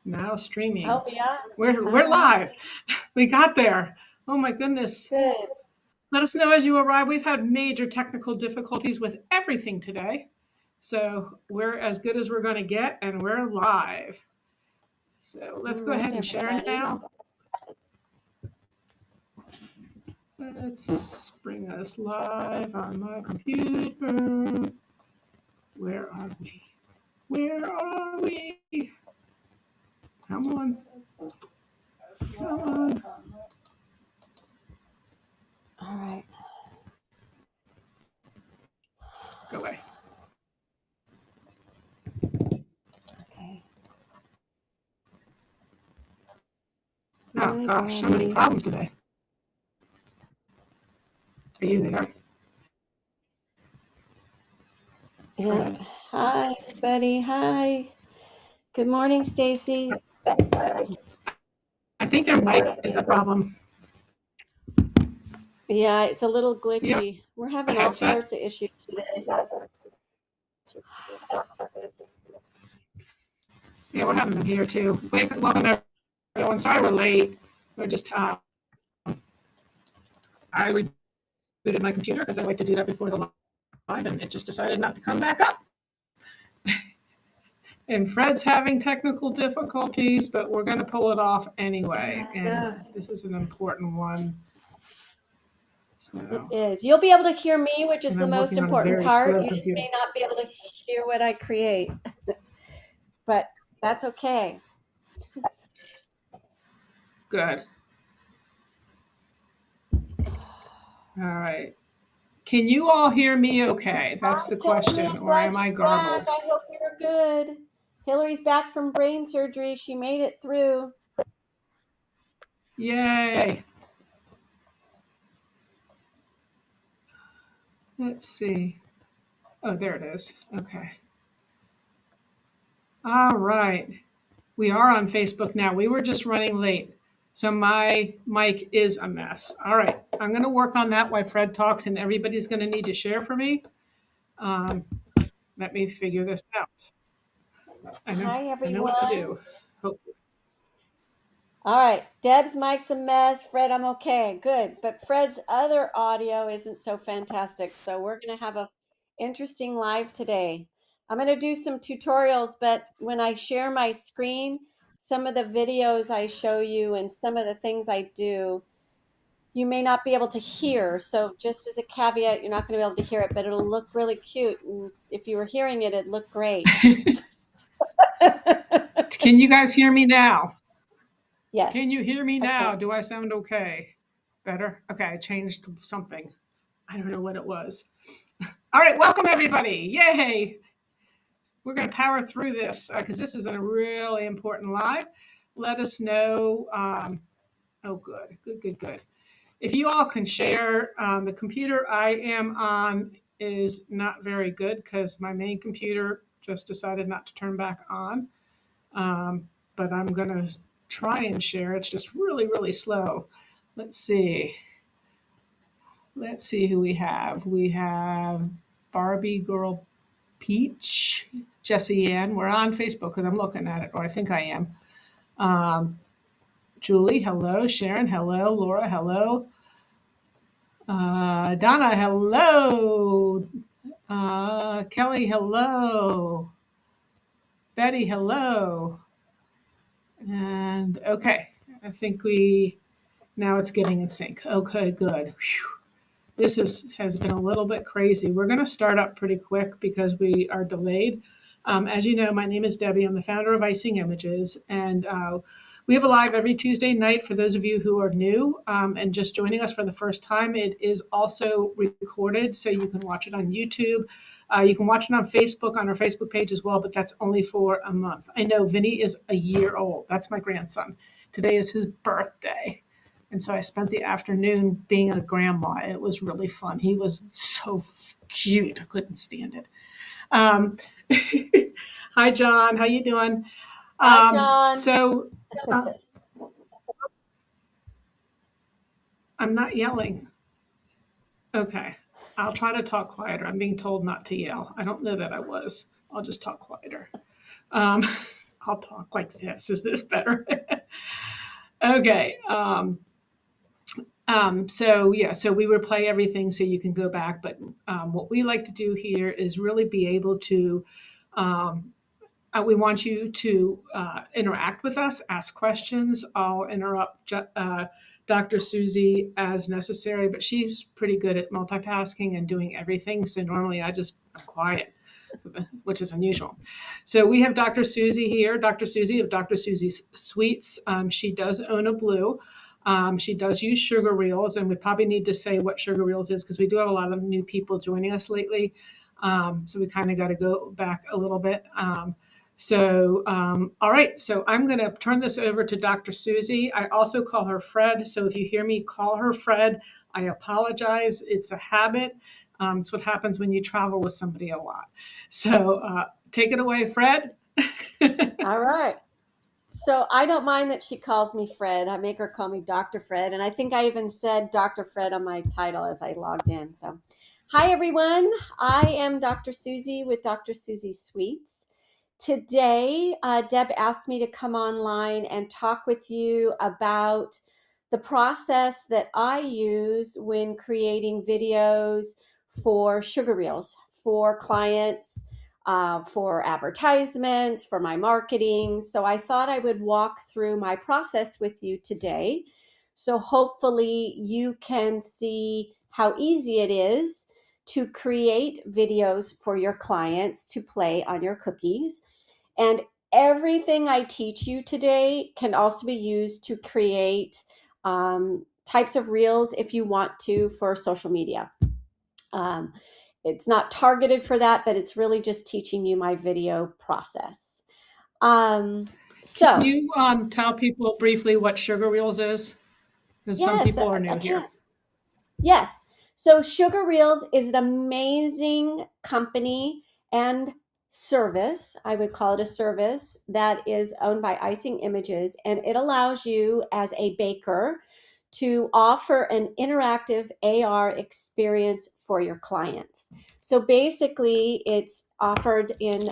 Now streaming. Oh, yeah. All We're right. live. We got there. Oh my goodness. Good. Let us know as you arrive. We've had major technical difficulties with everything today. So we're as good as we're going to get, and we're live. So All let's go right, ahead and share everybody. now. Let's bring us live on my computer. Where are we? Where are we? Come on. Come on. All right. Go away. Okay. Oh gosh, so many problems today. Are you there? Yeah. Fred? Hi, everybody. Hi. Good morning, Stacy. I think your mic is a problem. Yeah, it's a little You have glitchy. We're a having all headset? sorts of issues today. Yeah, we're having them here too. Welcome everyone. Sorry we're late. We're just I rebooted my computer because I like to do that before the live, and it just decided not to come back up. And Fred's having technical difficulties, but we're going to pull it off anyway. Yeah, I And know. this is an important one. It So, is. You'll be able to hear me, which is and the I'm most working on a important very part. slow You just computer. may not be able to hear what I create, but that's okay. Good. All right. Can you all hear me okay? That's Hi, the Hillary. question. I'm Or glad am I you're back. garbled? I hope you're good. Hillary's back from brain surgery. She made it through. Yay. Let's see. Oh, there it is. Okay. All right. We are on Facebook now. We were just running late. So my mic is a mess. All right. I'm going to work on that while Fred talks, and everybody's going to need to share for me. Um, Let me figure this out. I know, Hi, I know what to everyone. do. Hopefully. All right. Deb's mic's a mess. Fred, I'm okay. Good. But Fred's other audio isn't so fantastic. So we're going to have a interesting live today. I'm going to do some tutorials, but when I share my screen, some of the videos I show you and some of the things I do, you may not be able to hear. So just as a caveat, you're not going to be able to hear it, but it'll look really cute. And if you were hearing it, it'd look great. Can you guys hear me now? Can Yes, you hear me I now? can. Do I sound okay? Better? Okay, I changed something. I don't know what it was. All right, welcome everybody. Yay! We're going to power through this because this is a really important live. Let us know. Oh, good, good, good, good. If you all can share, the computer I am on is not very good because my main computer just decided not to turn back on. But I'm going to try and share. It's just really, really slow. Let's see. Let's see who we have. We have Barbie Girl Peach, Jessie Ann. We're on Facebook because I'm looking at it, or I think I am. Um, Julie, hello. Sharon, hello. Laura, hello. Donna, hello. Kelly, hello. Betty, hello. And okay, I think now it's getting in sync. Okay, good. Whew. Has been a little bit crazy. We're going to start up pretty quick because we are delayed. As you know, my name is Debbie. I'm the founder of Icing Images, and we have a live every Tuesday night for those of you who are new and just joining us for the first time. It is also recorded, so you can watch it on YouTube. You can watch it on Facebook, on our Facebook page as well, but that's only for a month. I know Vinny is a year old. That's my grandson. Today is his birthday. And so I spent the afternoon being a grandma. It was really fun. He was so cute. I couldn't stand it. Um, Hi, John. How you doing? Hi, Um, John. so uh, I'm not yelling. Okay. I'll try to talk quieter. I'm being told not to yell. I don't know that I was. I'll just talk quieter. Um, I'll talk like this. Is this better? Okay. So yeah, so we would play everything so you can go back. But what we like to do here is really be able to um, we want you to interact with us, ask questions. I'll interrupt Dr. Susie as necessary, but she's pretty good at multitasking and doing everything. So normally I'm quiet, which is unusual. So we have Dr. Susie here, Dr. Susie of Dr. Susie's Sweets. She does own a blue. She does use sugar reels, and we probably need to say what sugar reels is because we do have a lot of new people joining us lately. So we kind of got to go back a little bit. All right, so I'm going to turn this over to Dr. Susie. I also call her Fred, so if you hear me call her Fred, I apologize. It's a habit. It's what happens when you travel with somebody a lot. Take it away, Fred. All right. So I don't mind that she calls me Fred. I make her call me Dr. Fred. And I think I even said Dr. Fred on my title as I logged in. So, hi, everyone. I am Dr. Susie with Dr. Susie Sweets. Today, Deb asked me to come online and talk with you about the process that I use when creating videos for sugar reels for clients, for advertisements, for my marketing. So I thought I would walk through my process with you today. So hopefully you can see how easy it is to create videos for your clients to play on your cookies. And everything I teach you today can also be used to create types of reels if you want to for social media. It's not targeted for that, but it's really just teaching you my video process. Um, Can so, you tell people briefly what sugar reels is? Because some yes, people are I new here. can. Yes. So Sugar Reels is an amazing company and service. I would call it a service that is owned by Icing Images, and it allows you as a baker to offer an interactive AR experience for your clients. So basically, it's offered in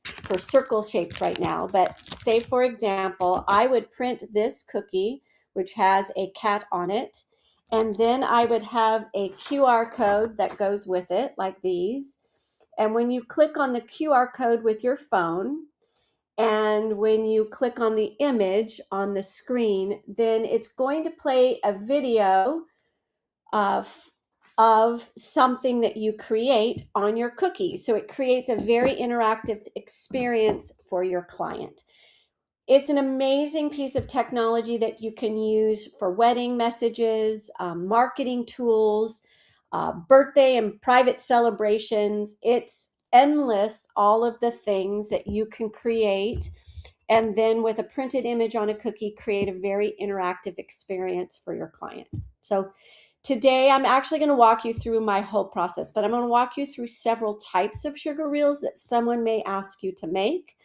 for circle shapes right now. But say, for example, I would print this cookie, which has a cat on it, and then I would have a QR code that goes with it, like these. And when you click on the QR code with your phone, and when you click on the image on the screen, then it's going to play a video of, of something that you create on your cookie. So it creates a very interactive experience for your client. It's an amazing piece of technology that you can use for wedding messages, marketing tools, birthday and private celebrations. It's endless, all of the things that you can create. And then with a printed image on a cookie, create a very interactive experience for your client. So today I'm actually going to walk you through my whole process, but I'm going to walk you through several types of sugar reels that someone may ask you to make,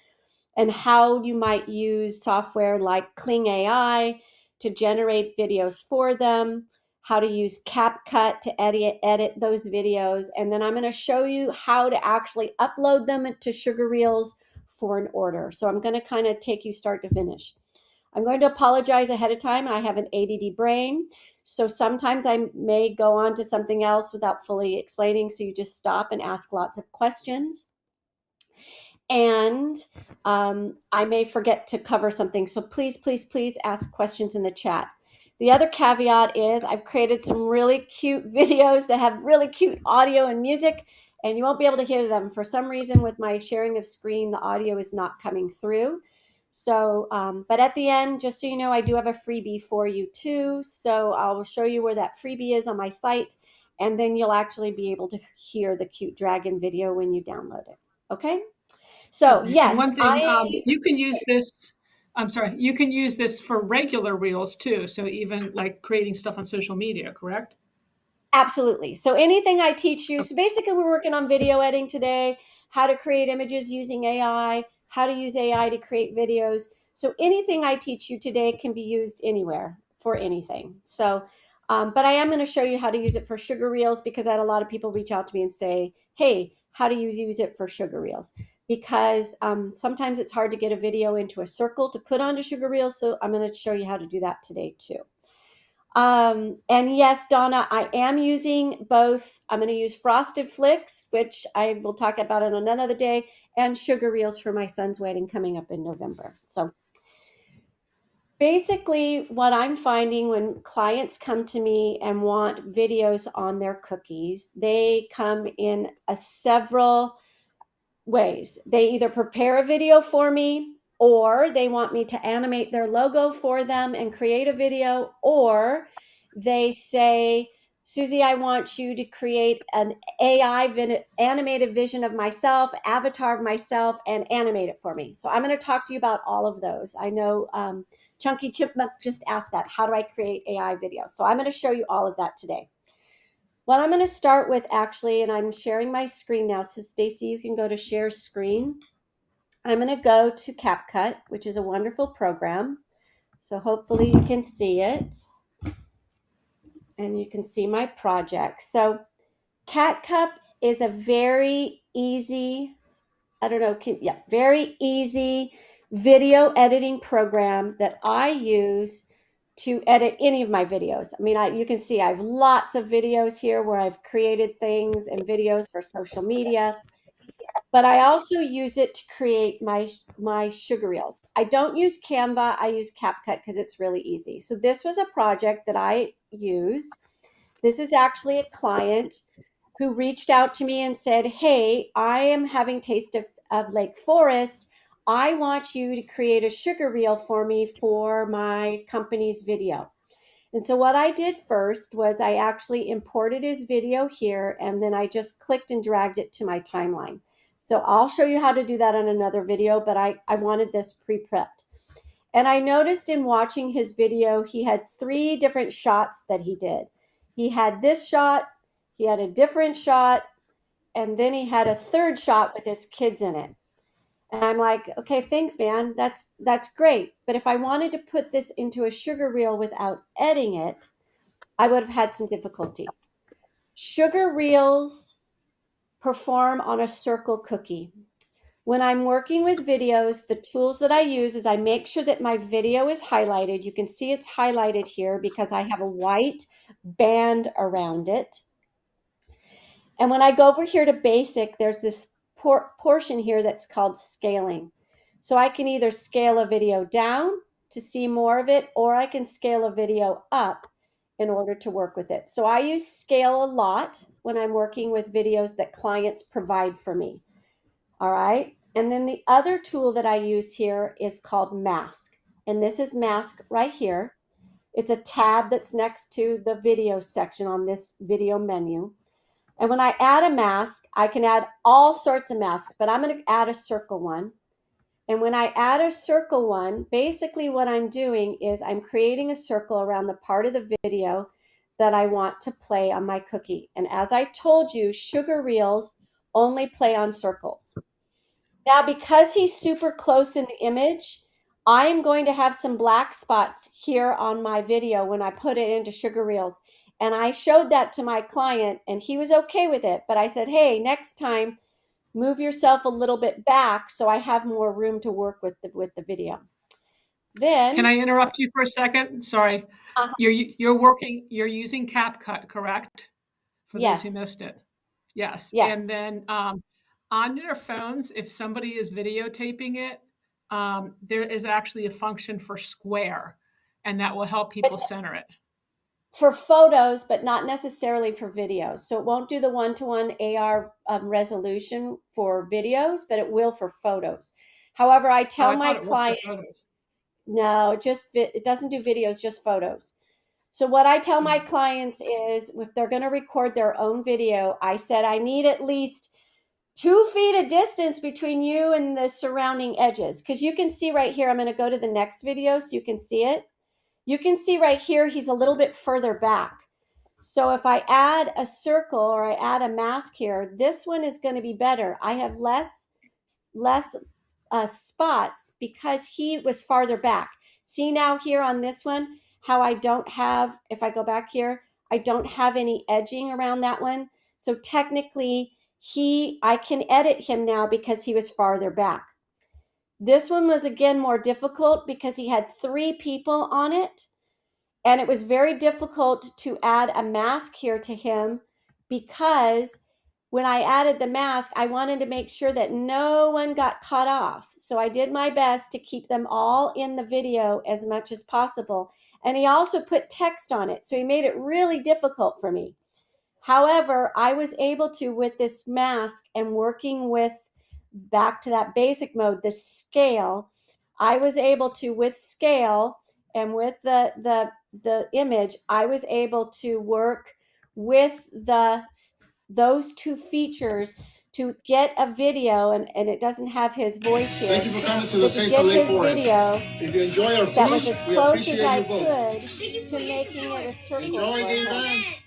and how you might use software like Kling AI to generate videos for them, how to use CapCut to edit those videos. And then I'm going to show you how to actually upload them to Sugar Reels for an order. So I'm going to kind of take you start to finish. I'm going to apologize ahead of time. I have an ADD brain, so sometimes I may go on to something else without fully explaining, so you just stop and ask lots of questions. And I may forget to cover something. So please, please, please ask questions in the chat. The other caveat is I've created some really cute videos that have really cute audio and music, and you won't be able to hear them. For some reason, with my sharing of screen, the audio is not coming through. So, but at the end, just so you know, I do have a freebie for you too. So I'll show you where that freebie is on my site, and then you'll actually be able to hear the cute dragon video when you download it. Okay? So Okay. And yes, one thing, you can use this. I'm sorry, you can use this for regular reels too. So even like creating stuff on social media, correct? absolutely. So anything I teach you, so basically we're working on video editing today, how to create images using AI, how to use AI to create videos. So anything I teach you today can be used anywhere for anything. So, but I am going to show you how to use it for sugar reels, because I had a lot of people reach out to me and say, hey, how do you use it for sugar reels? because sometimes it's hard to get a video into a circle to put onto sugar reels. So I'm going to show you how to do that today too. And yes, Donna, I am using both. I'm going to use Frosted Flicks, which I will talk about on another day, and sugar reels for my son's wedding coming up in November. So basically, what I'm finding when clients come to me and want videos on their cookies, they come in several ways. They either prepare a video for me, or they want me to animate their logo for them and create a video, or they say, Susie, I want you to create an animated vision of myself, avatar of myself, and animate it for me. So I'm going to talk to you about all of those. I know Chunky Chipmunk just asked that. How do I create AI videos? So I'm going to show you all of that today. What I'm going to start with actually, and I'm sharing my screen now, so Stacy, you can go to share screen. I'm going to go to CapCut, which is a wonderful program. So hopefully you can see it and you can see my project. So CapCut is a very easy, very easy video editing program that I use to edit any of my videos. I mean, you can see I have lots of videos here where I've created things and videos for social media, but I also use it to create my sugar reels. I don't use Canva, I use CapCut because it's really easy. So this was a project that I used. This is actually a client who reached out to me and said, hey, I am having taste of Lake Forest. I want you to create a sugar reel for me for my company's video. And so what I did first was I actually imported his video here, and then I just clicked and dragged it to my timeline. So I'll show you how to do that on another video, but I wanted this pre-prepped. And I noticed in watching his video, he had 3 different shots that he did. He had this shot, he had a different shot, and then he had a third shot with his kids in it. And I'm like, okay, thanks, man. That's great. But if I wanted to put this into a sugar reel without editing it, I would have had some difficulty. Sugar reels perform on a circle cookie. When I'm working with videos, the tools that I use is I make sure that my video is highlighted. You can see it's highlighted here because I have a white band around it. And when I go over here to basic, there's this portion here that's called scaling. So I can either scale a video down to see more of it, or I can scale a video up in order to work with it. So I use scale a lot when I'm working with videos that clients provide for me. All right. And then the other tool that I use here is called mask. And this is mask right here. It's a tab that's next to the video section on this video menu. And when I add a mask, I can add all sorts of masks, but I'm going to add a circle one. And when I add a circle one, basically what I'm doing is I'm creating a circle around the part of the video that I want to play on my cookie. And as I told you, sugar reels only play on circles. Now, because he's super close in the image, I am going to have some black spots here on my video when I put it into sugar reels. And I showed that to my client and he was okay with it. But I said, hey, next time, move yourself a little bit back so I have more room to work with the video. Then, Can I interrupt you for a second? Sorry. uh, You're using CapCut, correct? For those who yes, missed it. Yes. And yes. then on their phones, if somebody is videotaping it, there is actually a function for square, and that will help people center it. For photos, but not necessarily for videos. So it won't do the one-to-one AR resolution for videos, but it will for photos. However, I Oh, tell I my thought it worked for client, photos. no, it doesn't do videos, just photos. So what I tell my Mhm. clients is if they're going to record their own video, I said I need at least 2 feet of distance between you and the surrounding edges. Because you can see right here, I'm going to go to the next video so you can see it. You can see right here, he's a little bit further back. So if I add a circle or I add a mask here, this one is going to be better. I have less spots because he was farther back. See now here on this one, how I don't have, if I go back here, I don't have any edging around that one. So technically I can edit him now because he was farther back. This one was again more difficult because he had 3 people on it, and it was very difficult to add a mask here to him because when I added the mask, I wanted to make sure that no one got cut off. So I did my best to keep them all in the video as much as possible. And he also put text on it, so he made it really difficult for me. However, I was able to, with this mask and working with, back to that basic mode, the scale, I was able to, with scale and with the image, I was able to work with those 2 features to get a video, and it doesn't have his voice here. Thank you for coming to the To Taste get of Lake his Forest. video If you enjoy our that was food, as we close as appreciate I your vote. could to making it a circle Enjoy for the him. event.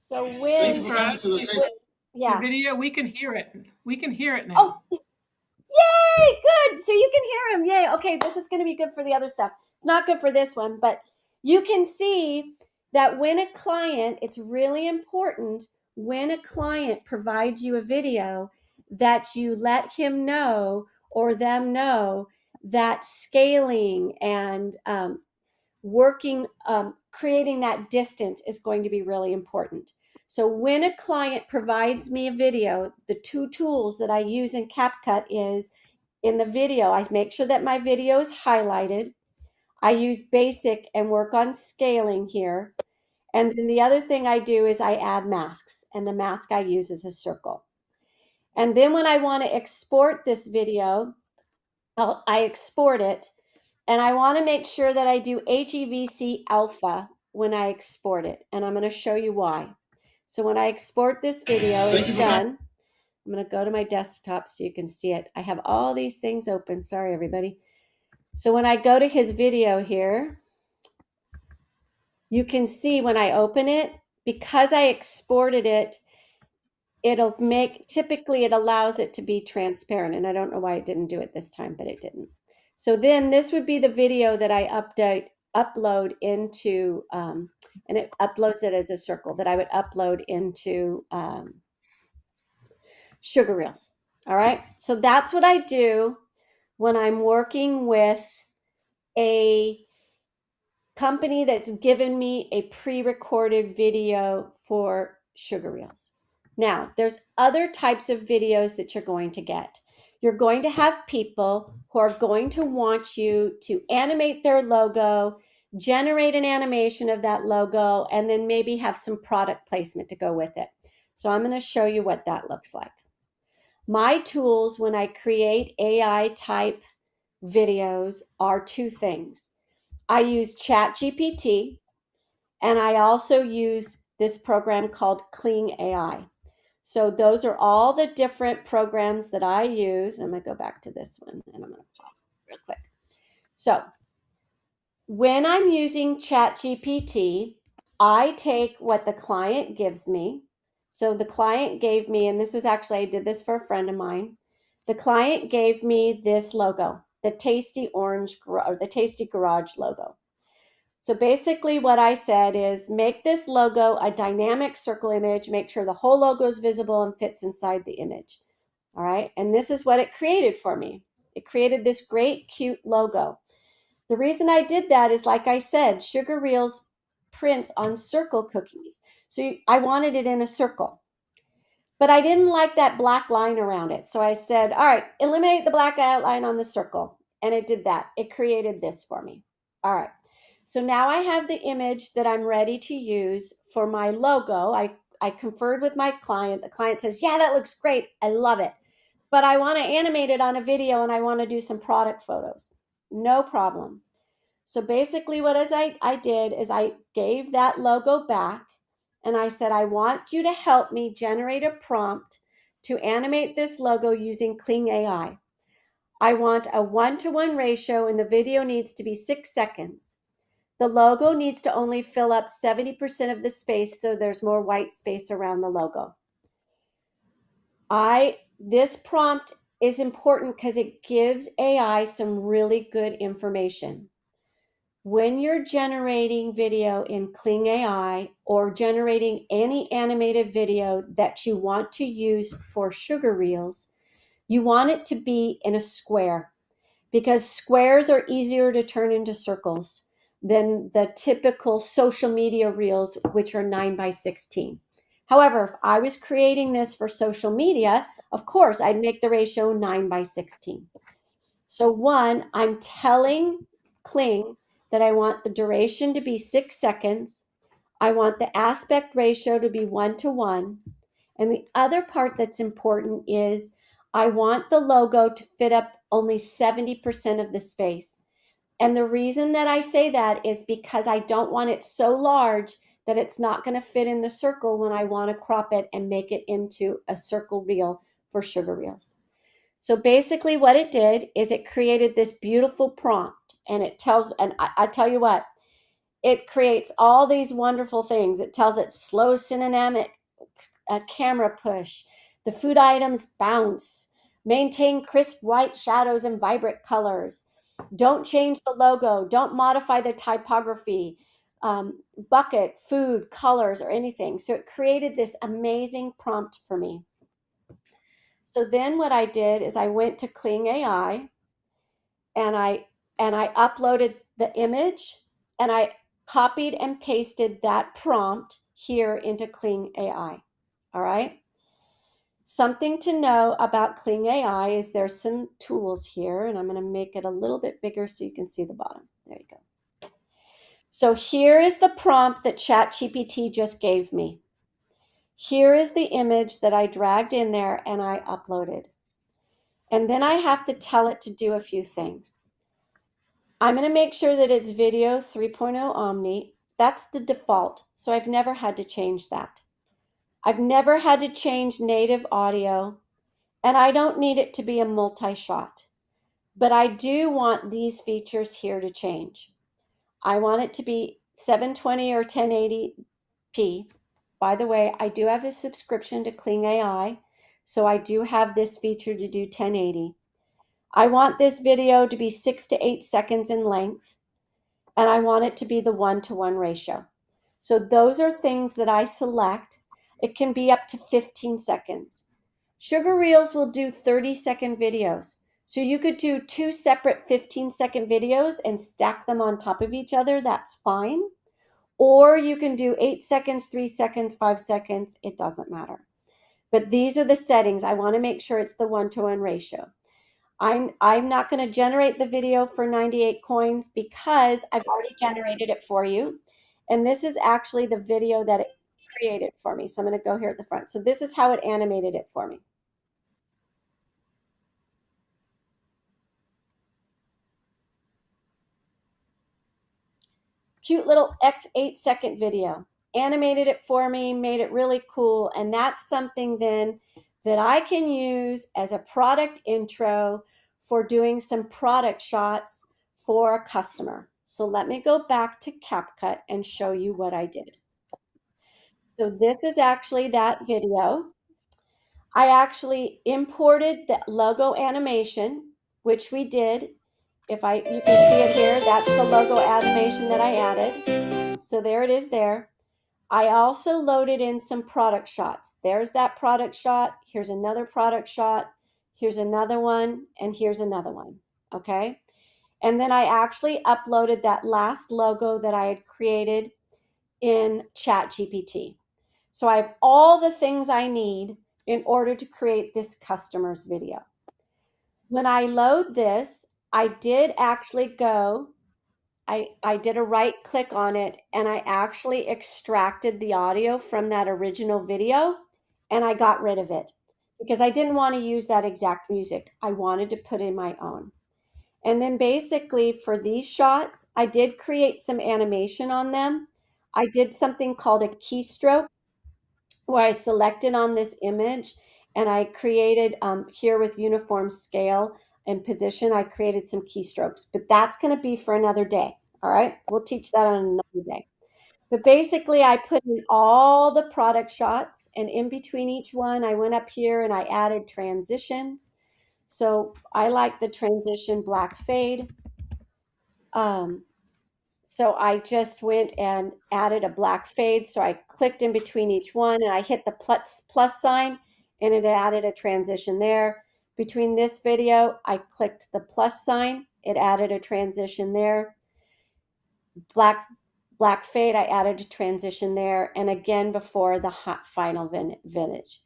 So Thank when, you for coming to the Taste. The yeah. video, we can hear it. We can hear it Oh, now. yay! Good. So you can hear him. Yay. Okay, this is going to be good for the other stuff. It's not good for this one, but you can see that when a client, it's really important when a client provides you a video that you let him know or them know that scaling and working, creating that distance is going to be really important. So when a client provides me a video, the 2 tools that I use in CapCut is in the video, I make sure that my video is highlighted. I use basic and work on scaling here. And then the other thing I do is I add masks, and the mask I use is a circle. And then when I want to export this video, I export it, and I want to make sure that I do HEVC alpha when I export it. And I'm going to show you why. So when I export this video, it's done. I'm going to go to my desktop so you can see it. I have all these things open. Sorry, everybody. So when I go to his video here, you can see when I open it, because I exported it, it'll make, typically it allows it to be transparent. And I don't know why it didn't do it this time, but it didn't. So then this would be the video that I upload into, and it uploads it as a circle that I would upload into Sugar Reels. All right. So that's what I do when I'm working with a company that's given me a pre-recorded video for Sugar Reels. Now, there's other types of videos that you're going to get. You're going to have people who are going to want you to animate their logo, generate an animation of that logo, and then maybe have some product placement to go with it. So I'm going to show you what that looks like. My tools when I create AI type videos are 2 things. I use ChatGPT, and I also use this program called Kling AI. So those are all the different programs that I use. I'm going to go back to this one, and I'm going to pause real quick. So when I'm using ChatGPT, I take what the client gives me. So the client gave me, and this was actually, I did this for a friend of mine. The client gave me this logo, the Tasty Orange or the Tasty Garage logo. So basically what I said is make this logo a dynamic circle image, make sure the whole logo is visible and fits inside the image. All right. And this is what it created for me. It created this great, cute logo. The reason I did that is, like I said, Sugar Reels prints on circle cookies. So I wanted it in a circle. But I didn't like that black line around it. So I said, all right, eliminate the black outline on the circle. And it did that. It created this for me. All right. So now I have the image that I'm ready to use for my logo. I conferred with my client. The client says, yeah, that looks great. I love it. But I want to animate it on a video and I want to do some product photos. No problem. So basically what I did is I gave that logo back and I said, I want you to help me generate a prompt to animate this logo using Kling AI. I want a 1-to-1 ratio and the video needs to be 6 seconds. The logo needs to only fill up 70% of the space so there's more white space around the logo. This prompt is important because it gives AI some really good information. when you're generating video in Kling AI or generating any animated video that you want to use for sugar reels, you want it to be in a square because squares are easier to turn into circles than the typical social media reels, which are 9 by 16. However, if I was creating this for social media, of course, I'd make the ratio 9 by 16. So one, I'm telling Kling that I want the duration to be 6 seconds. I want the aspect ratio to be 1 to 1. And the other part that's important is I want the logo to fit up only 70% of the space. And the reason that I say that is because I don't want it so large that it's not going to fit in the circle when I want to crop it and make it into a circle reel for sugar reels. So basically what it did is it created this beautiful prompt, and it tells, and I tell you what, it creates all these wonderful things. It tells it slow cinematic, camera push, the food items bounce, maintain crisp white shadows and vibrant colors, don't change the logo, don't modify the typography, bucket, food, colors, or anything. So it created this amazing prompt for me. So then what I did is I went to Kling AI and I uploaded the image and I copied and pasted that prompt here into Kling AI. All right. Something to know about Kling AI is there's some tools here, and I'm going to make it a little bit bigger so you can see the bottom. There you go. So here is the prompt that ChatGPT just gave me. Here is the image that I dragged in there and I uploaded. And then I have to tell it to do a few things. I'm going to make sure that it's video 3.0 Omni. That's the default, so I've never had to change that. I've never had to change native audio, and I don't need it to be a multi-shot. But I do want these features here to change. I want it to be 720 or 1080p. By the way, I do have a subscription to Kling AI, so I do have this feature to do 1080. I want this video to be 6 to 8 seconds in length, and I want it to be the 1-to-1 ratio. So those are things that I select. It can be up to 15 seconds. Sugar Reels will do 30-second videos. So you could do 2 separate 15-second videos and stack them on top of each other. That's fine. Or you can do 8 seconds, 3 seconds, 5 seconds. It doesn't matter. But these are the settings. I want to make sure it's the 1-to-1 ratio. I'm not going to generate the video for 98 coins because I've already generated it for you. And this is actually the video that it created for me. So I'm going to go here at the front. So this is how it animated it for me. Cute little 8-second video. Animated it for me, made it really cool. And that's something then that I can use as a product intro for doing some product shots for a customer. So let me go back to CapCut and show you what I did. So this is actually that video. I actually imported the logo animation, which we did. You can see it here, that's the logo animation that I added. So there it is there. I also loaded in some product shots. There's that product shot. Here's another product shot. Here's another one. And here's another one. Okay. And then I actually uploaded that last logo that I had created in ChatGPT. So I have all the things I need in order to create this customer's video. When I load this, I did actually go, I did a right click on it and I actually extracted the audio from that original video and I got rid of it because I didn't want to use that exact music. I wanted to put in my own. And then basically for these shots, I did create some animation on them. I did something called a keystroke where I selected on this image and I created here with uniform scale and position, I created some keystrokes, but that's going to be for another day. All right. We'll teach that on another day. But basically I put in all the product shots and in between each one, I went up here and I added transitions. So I like the transition black fade. So I just went and added a black fade. So I clicked in between each one and I hit the plus sign and it added a transition there. Between this video, I clicked the plus sign. It added a transition there. Black fade, I added a transition there. And again, before the final vintage.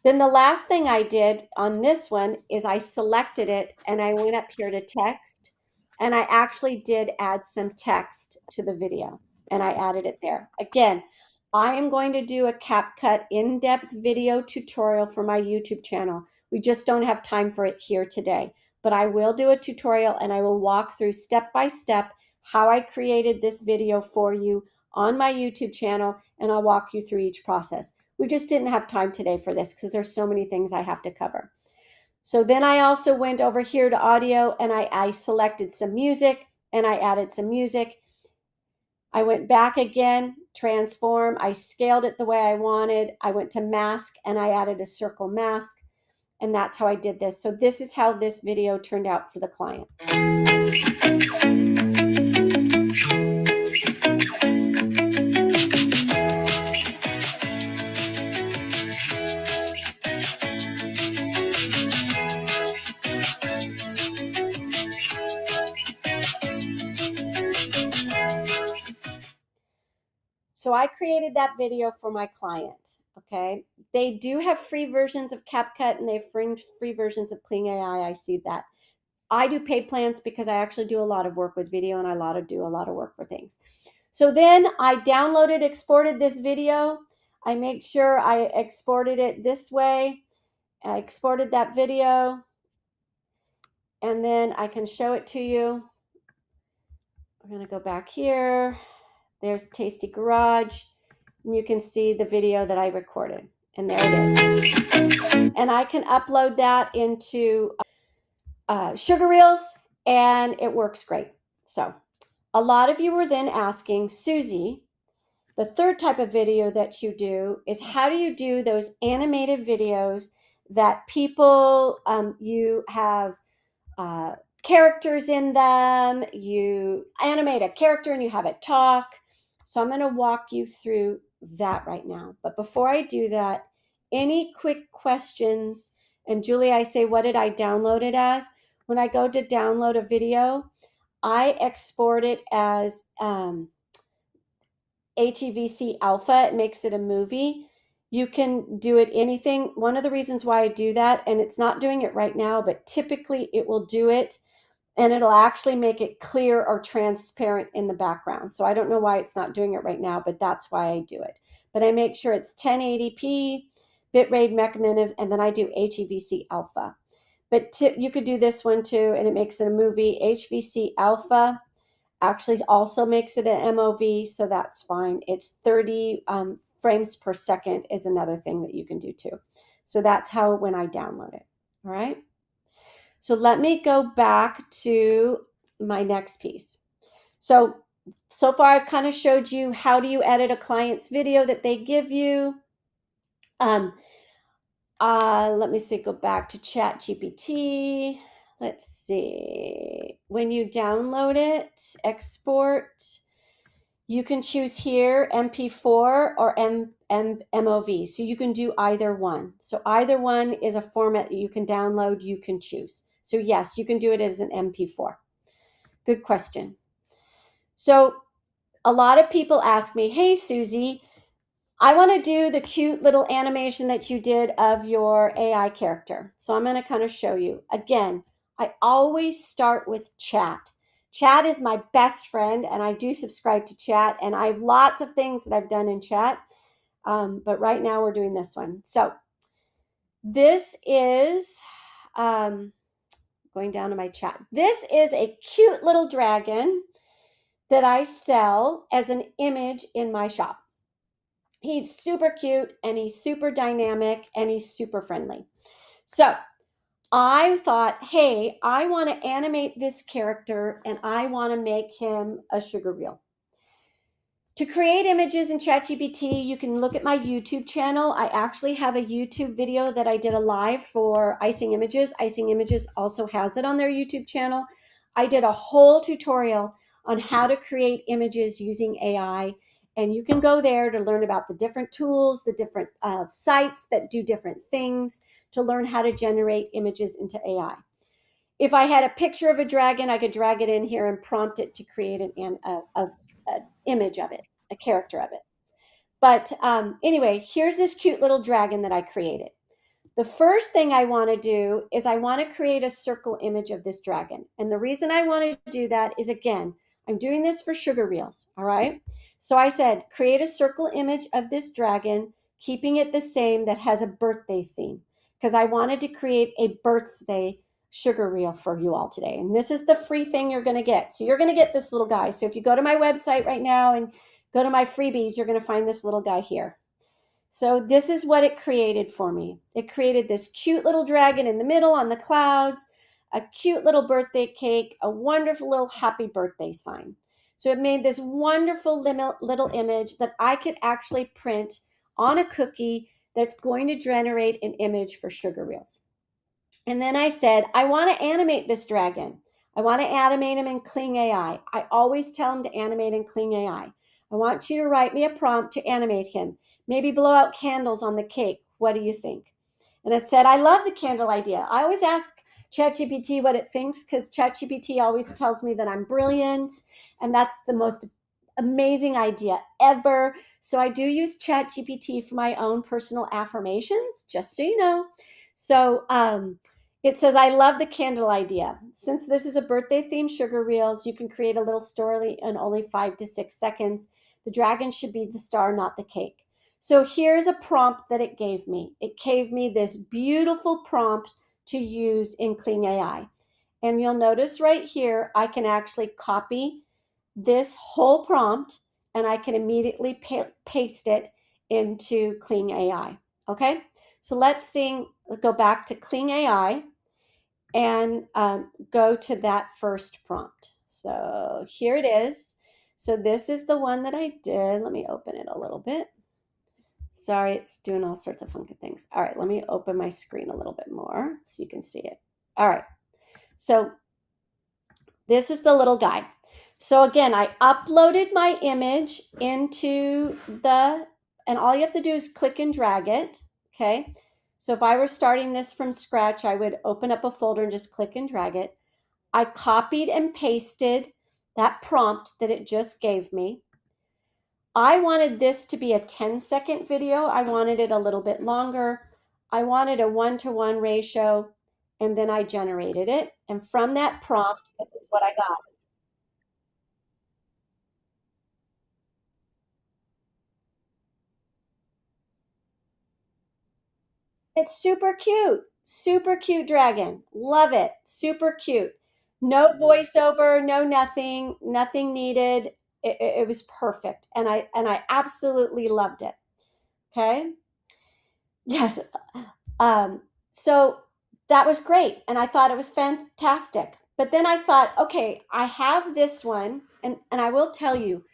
Then the last thing I did on this one is I selected it and I went up here to text and I actually did add some text to the video and I added it there. Again, I am going to do a CapCut in-depth video tutorial for my YouTube channel. We just don't have time for it here today, but I will do a tutorial and I will walk through step by step how I created this video for you on my YouTube channel, and I'll walk you through each process. We just didn't have time today for this because there's so many things I have to cover. So then I also went over here to audio and I selected some music and I added some music. I went back again, transform. I scaled it the way I wanted. I went to mask and I added a circle mask. And that's how I did this. So this is how this video turned out for the client. So I created that video for my client, okay? They do have free versions of CapCut and they have free versions of Kling AI. I see that. I do paid plans because I actually do a lot of work with video and I do a lot of work for things. So then I downloaded, exported this video. I make sure I exported it this way. I exported that video and then I can show it to you. We're gonna go back here. There's Tasty Garage. And you can see the video that I recorded. And there it is. And I can upload that into Sugar Reels and it works great. So a lot of you were then asking, Susie, the third type of video that you do is how do you do those animated videos that people, you have characters in them, you animate a character and you have it talk. So I'm going to walk you through that right now. But before I do that, any quick questions? And Julie, I say, what did I download it as? When I go to download a video, I export it as HEVC alpha. It makes it a movie. You can do it anything. One of the reasons why I do that, and it's not doing it right now, but typically it will do it and it'll actually make it clear or transparent in the background. So I don't know why it's not doing it right now, but that's why I do it. But I make sure it's 1080p, bitrate recommended, and then I do HEVC alpha. But you could do this one too, and it makes it a movie. HVC alpha actually also makes it an MOV, so that's fine. It's 30 frames per second is another thing that you can do too. So that's how when I download it, all right? So let me go back to my next piece. So far I've kind of showed you how do you edit a client's video that they give you. Let me see, go back to ChatGPT. Let's see. When you download it, export, you can choose here MP4 or MOV. So you can do either one. So either one is a format that you can download, you can choose. So yes, you can do it as an MP4. Good question. So a lot of people ask me, hey, Susie, I want to do the cute little animation that you did of your AI character. So I'm going to kind of show you. Again, I always start with chat. Chat is my best friend, and I do subscribe to chat, and I have lots of things that I've done in chat. But right now we're doing this one. So this is, going down to my chat. This is a cute little dragon that I sell as an image in my shop. He's super cute and he's super dynamic and he's super friendly. So I thought, hey, I want to animate this character and I want to make him a sugar reel. To create images in ChatGPT, you can look at my YouTube channel. I actually have a YouTube video that I did a live for Icing Images. Icing Images also has it on their YouTube channel. I did a whole tutorial on how to create images using AI. And you can go there to learn about the different tools, the different sites that do different things to learn how to generate images into AI. If I had a picture of a dragon, I could drag it in here and prompt it to create an image of it, a character of it. But anyway, here's this cute little dragon that I created. The first thing I want to do is I want to create a circle image of this dragon. And the reason I want to do that is, again, I'm doing this for sugar reels, all right? So I said, create a circle image of this dragon, keeping it the same that has a birthday theme, because I wanted to create a birthday sugar reel for you all today. And this is the free thing you're going to get. So you're going to get this little guy. So if you go to my website right now and go to my freebies, you're going to find this little guy here. So this is what it created for me. It created this cute little dragon in the middle on the clouds, a cute little birthday cake, a wonderful little happy birthday sign. So it made this wonderful little image that I could actually print on a cookie that's going to generate an image for sugar reels. And then I said, I want to animate this dragon. I want to animate him in Kling AI. I always tell him to animate in Kling AI. I want you to write me a prompt to animate him. Maybe blow out candles on the cake. What do you think? And I said, I love the candle idea. I always ask ChatGPT what it thinks, because ChatGPT always tells me that I'm brilliant, and that's the most amazing idea ever. So I do use ChatGPT for my own personal affirmations, just so you know. So it says, I love the candle idea. Since this is a birthday themed sugar reels, you can create a little story in only 5 to 6 seconds. The dragon should be the star, not the cake. So here's a prompt that it gave me. It gave me this beautiful prompt to use in Kling AI. And you'll notice right here, I can actually copy this whole prompt and I can immediately paste it into Kling AI. Okay, so let's go back to Kling AI and go to that first prompt. So here it is. So this is the one that I did. Let me open it a little bit. Sorry, it's doing all sorts of funky things. All right, let me open my screen a little bit more so you can see it. All right, so this is the little guy. So again, I uploaded my image into and all you have to do is click and drag it, okay? So if I were starting this from scratch, I would open up a folder and just click and drag it. I copied and pasted that prompt that it just gave me. I wanted this to be a 10-second video. I wanted it a little bit longer. I wanted a 1-to-1 ratio, and then I generated it. And from that prompt, this is what I got. It's super cute dragon. Love it. Super cute. No voiceover, no nothing needed. It was perfect, and I absolutely loved it. Okay. Yes. So that was great, and I thought it was fantastic. But then I thought, okay, I have this one, and I will tell you,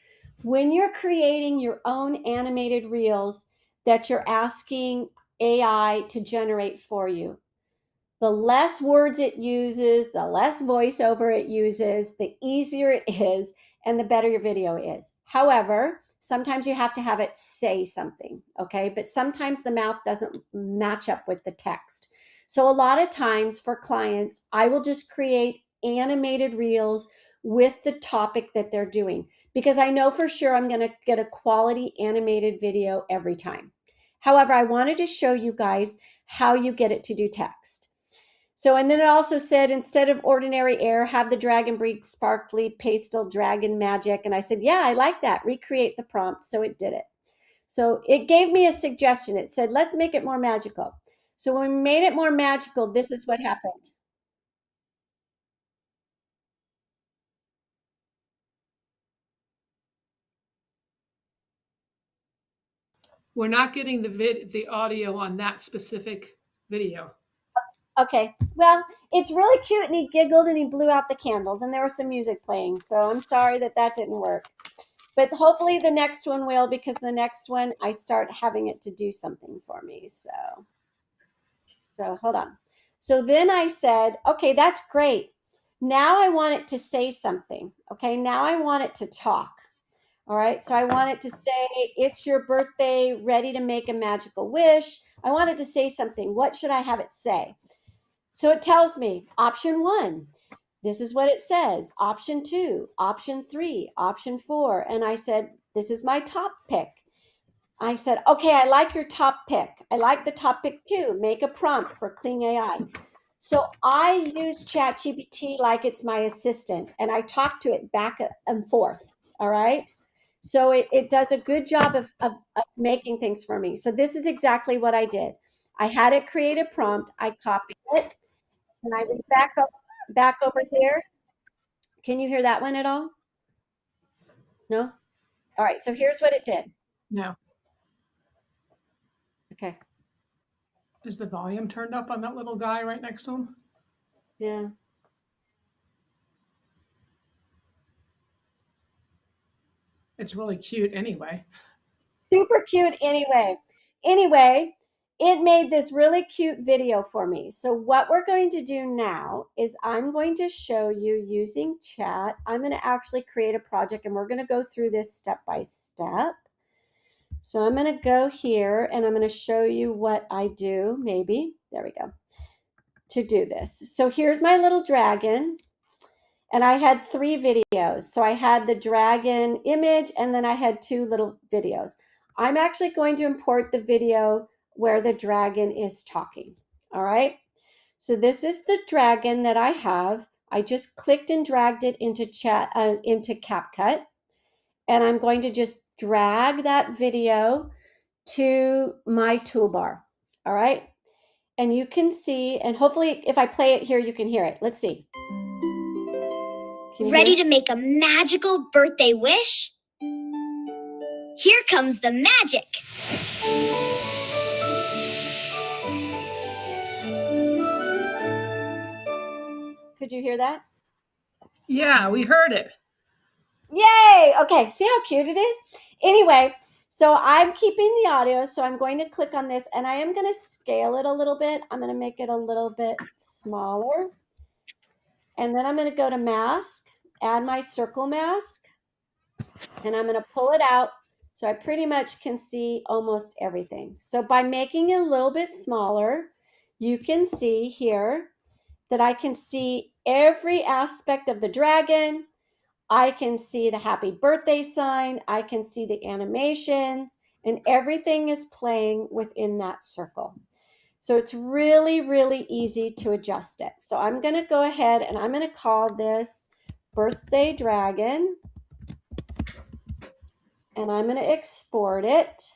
when you're creating your own animated reels that you're asking AI to generate for you, the less words it uses, the less voiceover it uses, the easier it is, and the better your video is. However, sometimes you have to have it say something, okay? But sometimes the mouth doesn't match up with the text. So a lot of times for clients, I will just create animated reels with the topic that they're doing, because I know for sure I'm going to get a quality animated video every time. However, I wanted to show you guys how you get it to do text. So, and then it also said, instead of ordinary air, have the dragon breathe sparkly pastel dragon magic. And I said, yeah, I like that. Recreate the prompt. So it did it. So it gave me a suggestion. It said, let's make it more magical. So when we made it more magical, this is what happened. We're not getting the audio on that specific video. Okay, well, it's really cute, and he giggled and he blew out the candles, and there was some music playing. So I'm sorry that didn't work. But hopefully the next one will, because the next one I start having it to do something for me. So hold on. So then I said, okay, that's great. Now I want it to say something. Okay, now I want it to talk. All right, so I want it to say, it's your birthday, ready to make a magical wish. I want it to say something. What should I have it say? So it tells me option 1, this is what it says. Option 2, option 3, option 4. And I said, this is my top pick. I said, okay, I like your top pick. I like the top pick too. Make a prompt for Kling AI. So I use ChatGPT like it's my assistant, and I talk to it back and forth. All right. So it does a good job of making things for me. So this is exactly what I did. I had it create a prompt. I copied it, and I went back over here. Can you hear that one at all? No? All right. So here's what it did. No. Okay. Is the volume turned up on that little guy right next to him? Yeah. It's really cute anyway. Super cute anyway. Anyway, it made this really cute video for me. So what we're going to do now is I'm going to show you using chat. I'm going to actually create a project, and we're going to go through this step by step. So I'm going to go here and I'm going to show you what I do. Maybe, there we go, to do this. So here's my little dragon. And I had 3 videos. So I had the dragon image, and then I had 2 little videos. I'm actually going to import the video where the dragon is talking. All right. So this is the dragon that I have. I just clicked and dragged it into CapCut. And I'm going to just drag that video to my toolbar. All right. And you can see, and hopefully if I play it here, you can hear it. Let's see. Ready to make a magical birthday wish? Here comes the magic. Could you hear that? Yeah, we heard it. Yay! Okay, see how cute it is? Anyway, so I'm keeping the audio, so I'm going to click on this, and I am going to scale it a little bit. I'm going to make it a little bit smaller. And then I'm going to go to mask, add my circle mask, and I'm going to pull it out so I pretty much can see almost everything. So by making it a little bit smaller, you can see here that I can see every aspect of the dragon. I can see the happy birthday sign. I can see the animations, and everything is playing within that circle. So it's really, really easy to adjust it. So I'm going to go ahead and I'm going to call this birthday dragon, and I'm going to export it.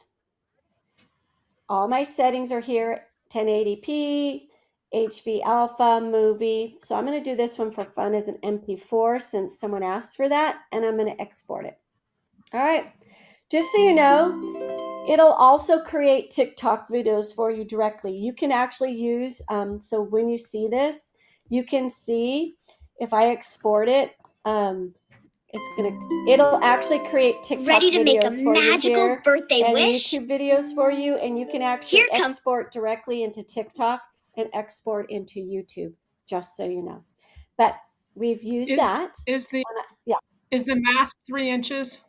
All my settings are here, 1080p, HV alpha, movie. So I'm going to do this one for fun as an MP4 since someone asked for that, and I'm going to export it. All right. Just so you know, it'll also create TikTok videos for you directly. You can actually use, so when you see this, you can see if I export it, it'll actually create TikTok Ready to make a videos for you magical here, birthday and wish? YouTube videos for you, and you can actually Here comes- export directly into TikTok and export into YouTube, just so you know. But we've used that. Is the Yeah. Is the mask 3 inches?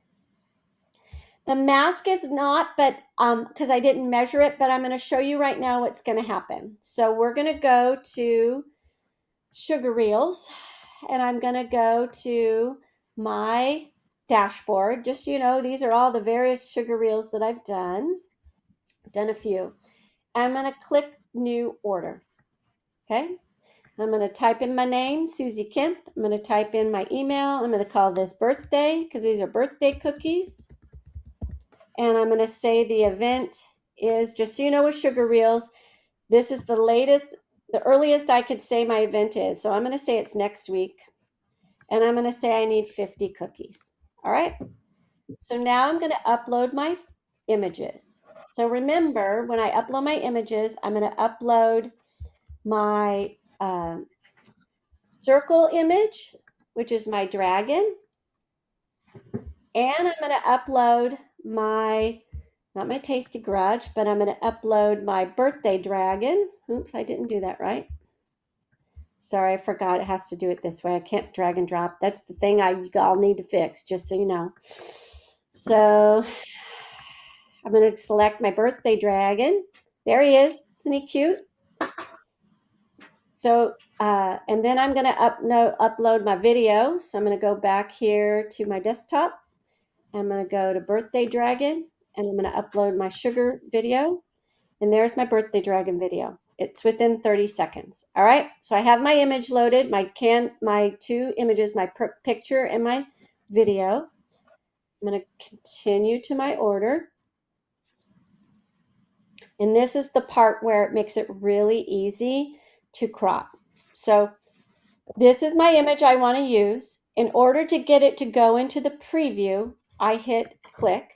The mask is not, but because I didn't measure it, but I'm going to show you right now what's going to happen. So we're going to go to Sugar Reels, and I'm going to go to my dashboard. Just so you know, these are all the various Sugar Reels that I've done. I've done a few. I'm going to click New Order. Okay. I'm going to type in my name, Susie Kemp. I'm going to type in my email. I'm going to call this birthday because these are birthday cookies. And I'm going to say the event is, just so you know, with Sugar Reels, this is the latest, the earliest I could say my event is. So I'm going to say it's next week. And I'm going to say I need 50 cookies. All right. So now I'm going to upload my images. So remember, when I upload my images, I'm going to upload my circle image, which is my dragon. And I'm going to upload my, not my tasty grudge, but I'm going to upload my birthday dragon. Oops, I didn't do that right. Sorry, I forgot it has to do it this way. I can't drag and drop. That's the thing I'll need to fix, just so you know. So I'm going to select my birthday dragon. There he is. Isn't he cute? So, and then I'm going to upload my video. So I'm going to go back here to my desktop. I'm going to go to birthday dragon, and I'm going to upload my sugar video. And there's my birthday dragon video. It's within 30 seconds. All right. So I have my image loaded, my two images, my picture and my video. I'm going to continue to my order. And this is the part where it makes it really easy to crop. So this is my image I want to use. In order to get it to go into the preview, I hit click.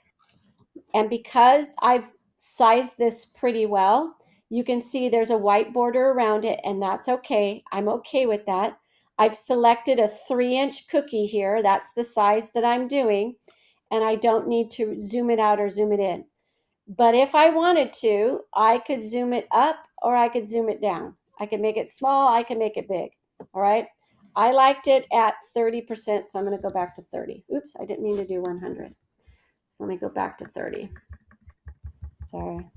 And because I've sized this pretty well, you can see there's a white border around it, and that's okay. I'm okay with that. I've selected a 3-inch cookie here. That's the size that I'm doing, and I don't need to zoom it out or zoom it in. But if I wanted to, I could zoom it up or I could zoom it down. I could make it small, I can make it big. All right. I liked it at 30%, so I'm going to go back to 30. Oops, I didn't mean to do 100. So let me go back to 30. Sorry.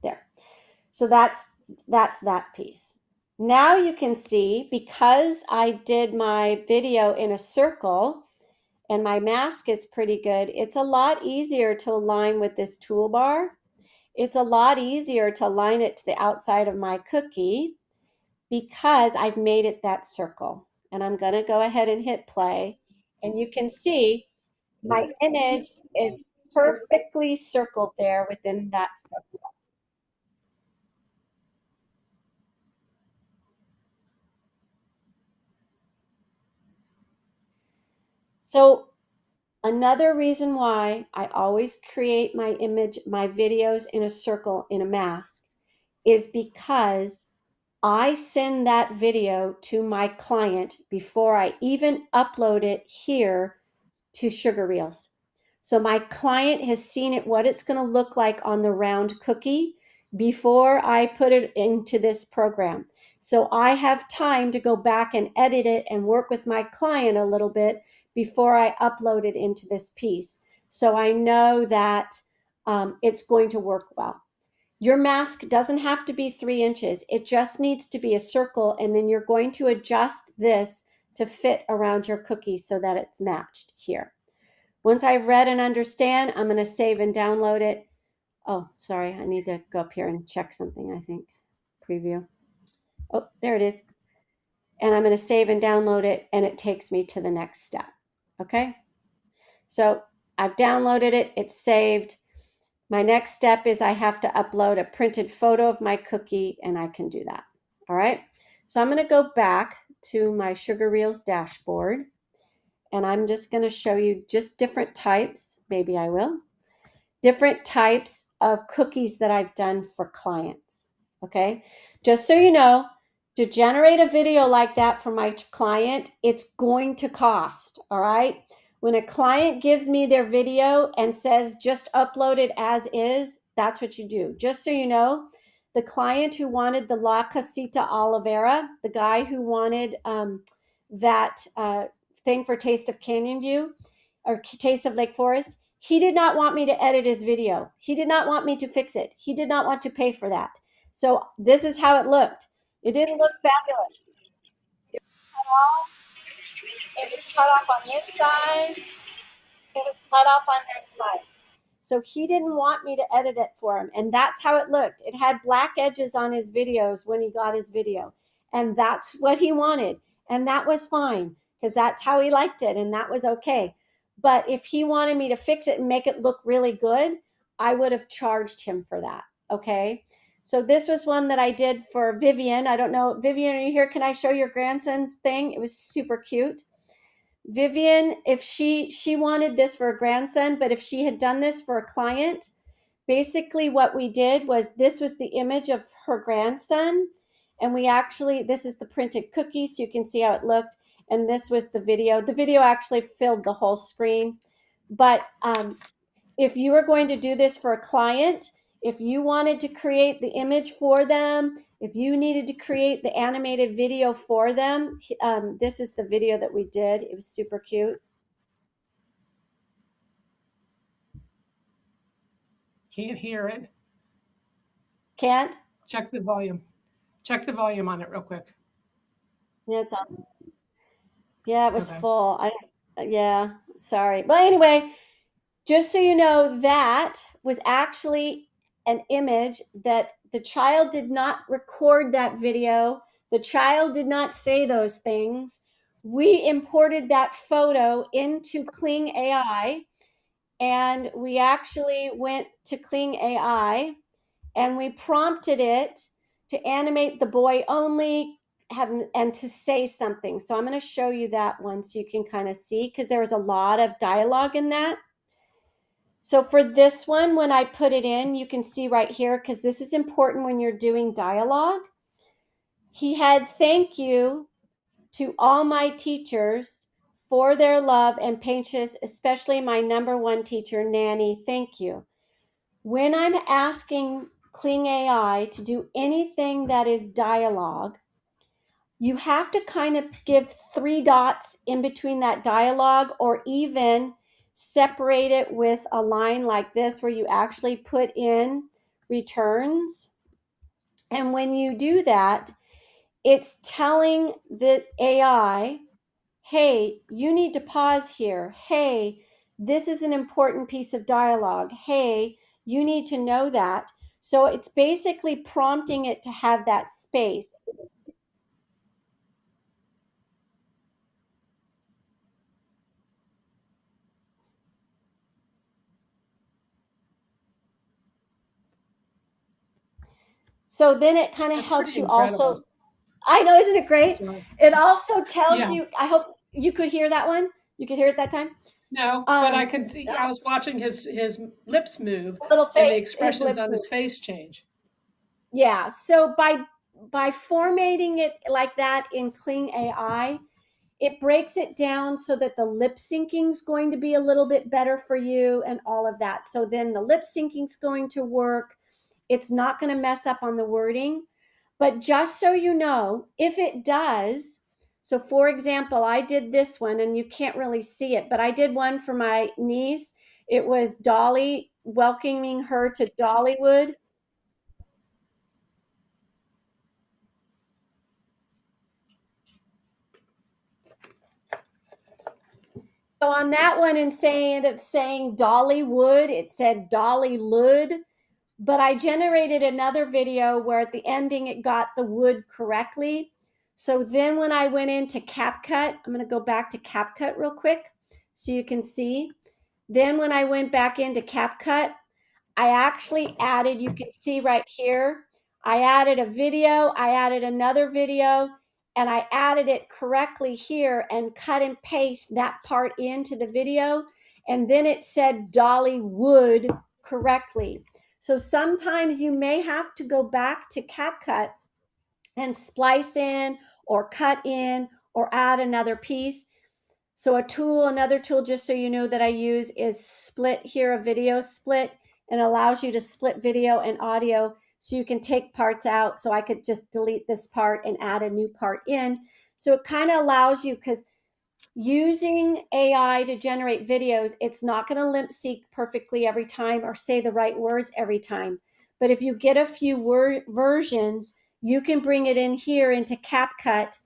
There. So that's that piece. Now you can see, because I did my video in a circle and my mask is pretty good, it's a lot easier to align with this toolbar. It's a lot easier to align it to the outside of my cookie because I've made it that circle. And I'm going to go ahead and hit play. And you can see my image is perfectly circled there within that circle. So another reason why I always create my videos in a circle in a mask is because I send that video to my client before I even upload it here to Sugar Reels. So my client has seen it, what it's going to look like on the round cookie before I put it into this program. So I have time to go back and edit it and work with my client a little bit before I upload it into this piece. So I know that it's going to work well. Your mask doesn't have to be 3 inches. It just needs to be a circle, and then you're going to adjust this to fit around your cookie so that it's matched here. Once I've read and understand, I'm going to save and download it. Oh, sorry, I need to go up here and check something, I think. Preview. Oh, there it is. And I'm going to save and download it, and it takes me to the next step. Okay? So I've downloaded it. It's saved. My next step is I have to upload a printed photo of my cookie, and I can do that. All right. So I'm going to go back to my Sugar Reels dashboard, and I'm just going to show you just different types. Maybe I will. Different types of cookies that I've done for clients. Okay. Just so you know, to generate a video like that for my client, it's going to cost. All right. When a client gives me their video and says, just upload it as is, that's what you do. Just so you know, the client who wanted the La Casita Olivera, the guy who wanted that thing for Taste of Canyon View or Taste of Lake Forest, he did not want me to edit his video. He did not want me to fix it. He did not want to pay for that. So this is how it looked. It didn't look fabulous. It was cut off on this side. It was cut off on that side. So he didn't want me to edit it for him. And that's how it looked. It had black edges on his videos when he got his video. And that's what he wanted. And that was fine because that's how he liked it. And that was okay. But if he wanted me to fix it and make it look really good, I would have charged him for that. Okay. So this was one that I did for Vivian. I don't know. Vivian, are you here? Can I show your grandson's thing? It was super cute. Vivian, if she wanted this for a grandson, but if she had done this for a client, basically what we did was this was the image of her grandson. And this is the printed cookie, so you can see how it looked. And this was the video. The video actually filled the whole screen. But if you were going to do this for a client, if you wanted to create the image for them If you needed to create the animated video for them, this is the video that we did. It was super cute. Can't hear it. Can't? Check the volume. Check the volume on it real quick. Yeah, it's on. Yeah, it was Okay. full. Yeah, sorry. But anyway, just so you know, that was actually an image that the child did not record that video. The child did not say those things. We imported that photo into Kling AI, and we actually went to Kling AI and we prompted it to animate the boy only and to say something. So I'm going to show you that one so you can kind of see, because there was a lot of dialogue in that. So for this one, when I put it in, you can see right here, because this is important when you're doing dialogue. He had thank you to all my teachers for their love and patience, especially my number one teacher, Nanny. Thank you. When I'm asking Kling AI to do anything that is dialogue, you have to kind of give 3 dots in between that dialogue, or even separate it with a line like this where you actually put in returns. And when you do that, it's telling the AI, hey, you need to pause here. Hey, this is an important piece of dialogue. Hey, you need to know that. So it's basically prompting it to have that space. So then it kind of That's helps pretty you incredible. also. I know, isn't it great? So, It also tells yeah. you, I hope you could hear that one. You could hear it that time. No, but I can see. I was watching his lips move Little and the face, his expressions lips on move. his face change. Yeah. So by formatting it like that in Kling AI, it breaks it down so that the lip syncing is going to be a little bit better for you and all of that. So then the lip syncing is going to work. It's not going to mess up on the wording. But just so you know, if it does, so for example, I did this one and you can't really see it, but I did one for my niece. It was Dolly, welcoming her to Dollywood. So on that one, instead of saying Dollywood, it said Dollywood. But I generated another video where at the ending it got the wood correctly. So then when I went into CapCut, I'm going to go back to CapCut real quick so you can see. Then when I went back into CapCut, I actually added, you can see right here, I added a video, I added another video, and I added it correctly here and cut and paste that part into the video. And then it said Dollywood correctly. So sometimes you may have to go back to CapCut and splice in or cut in or add another piece. So another tool, just so you know, that I use is Split here, a video split, and allows you to split video and audio so you can take parts out. So I could just delete this part and add a new part in. So it kind of allows you, because using AI to generate videos, it's not going to lip sync perfectly every time or say the right words every time. But if you get a few versions, you can bring it in here into CapCut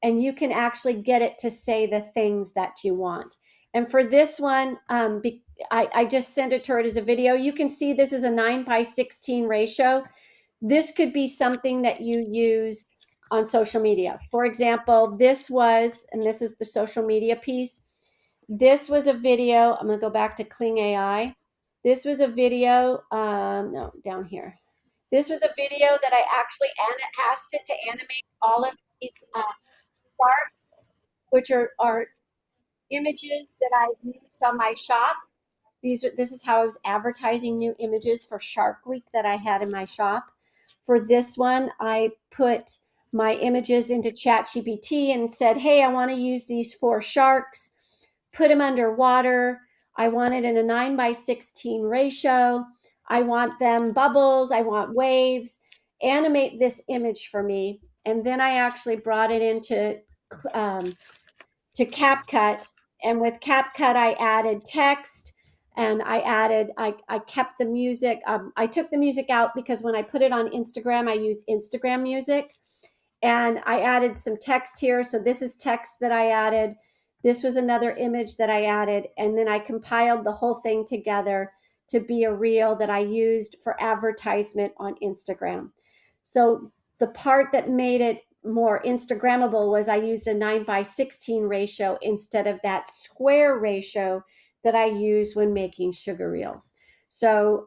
and you can actually get it to say the things that you want. And for this one, I just sent it to her as a video. You can see this is a 9:16 ratio. This could be something that you use on social media. For example, and this is the social media piece. This was a video. I'm going to go back to Kling AI. This was a video. No, down here. This was a video that I actually asked it to animate all of these parts, which are images that I used on my shop. This is how I was advertising new images for Shark Week that I had in my shop. For this one, I put my images into ChatGPT and said, hey, I want to use these 4 sharks, put them underwater. I want it in a 9:16 ratio. I want them bubbles. I want waves. animate this image for me. And then I actually brought it into to CapCut. And with CapCut, I added text and I kept the music. I took the music out because when I put it on Instagram, I use Instagram music. And I added some text here. So this is text that I added. This was another image that I added. And then I compiled the whole thing together to be a reel that I used for advertisement on Instagram. So the part that made it more Instagrammable was I used a 9:16 ratio instead of that square ratio that I use when making sugar reels. So,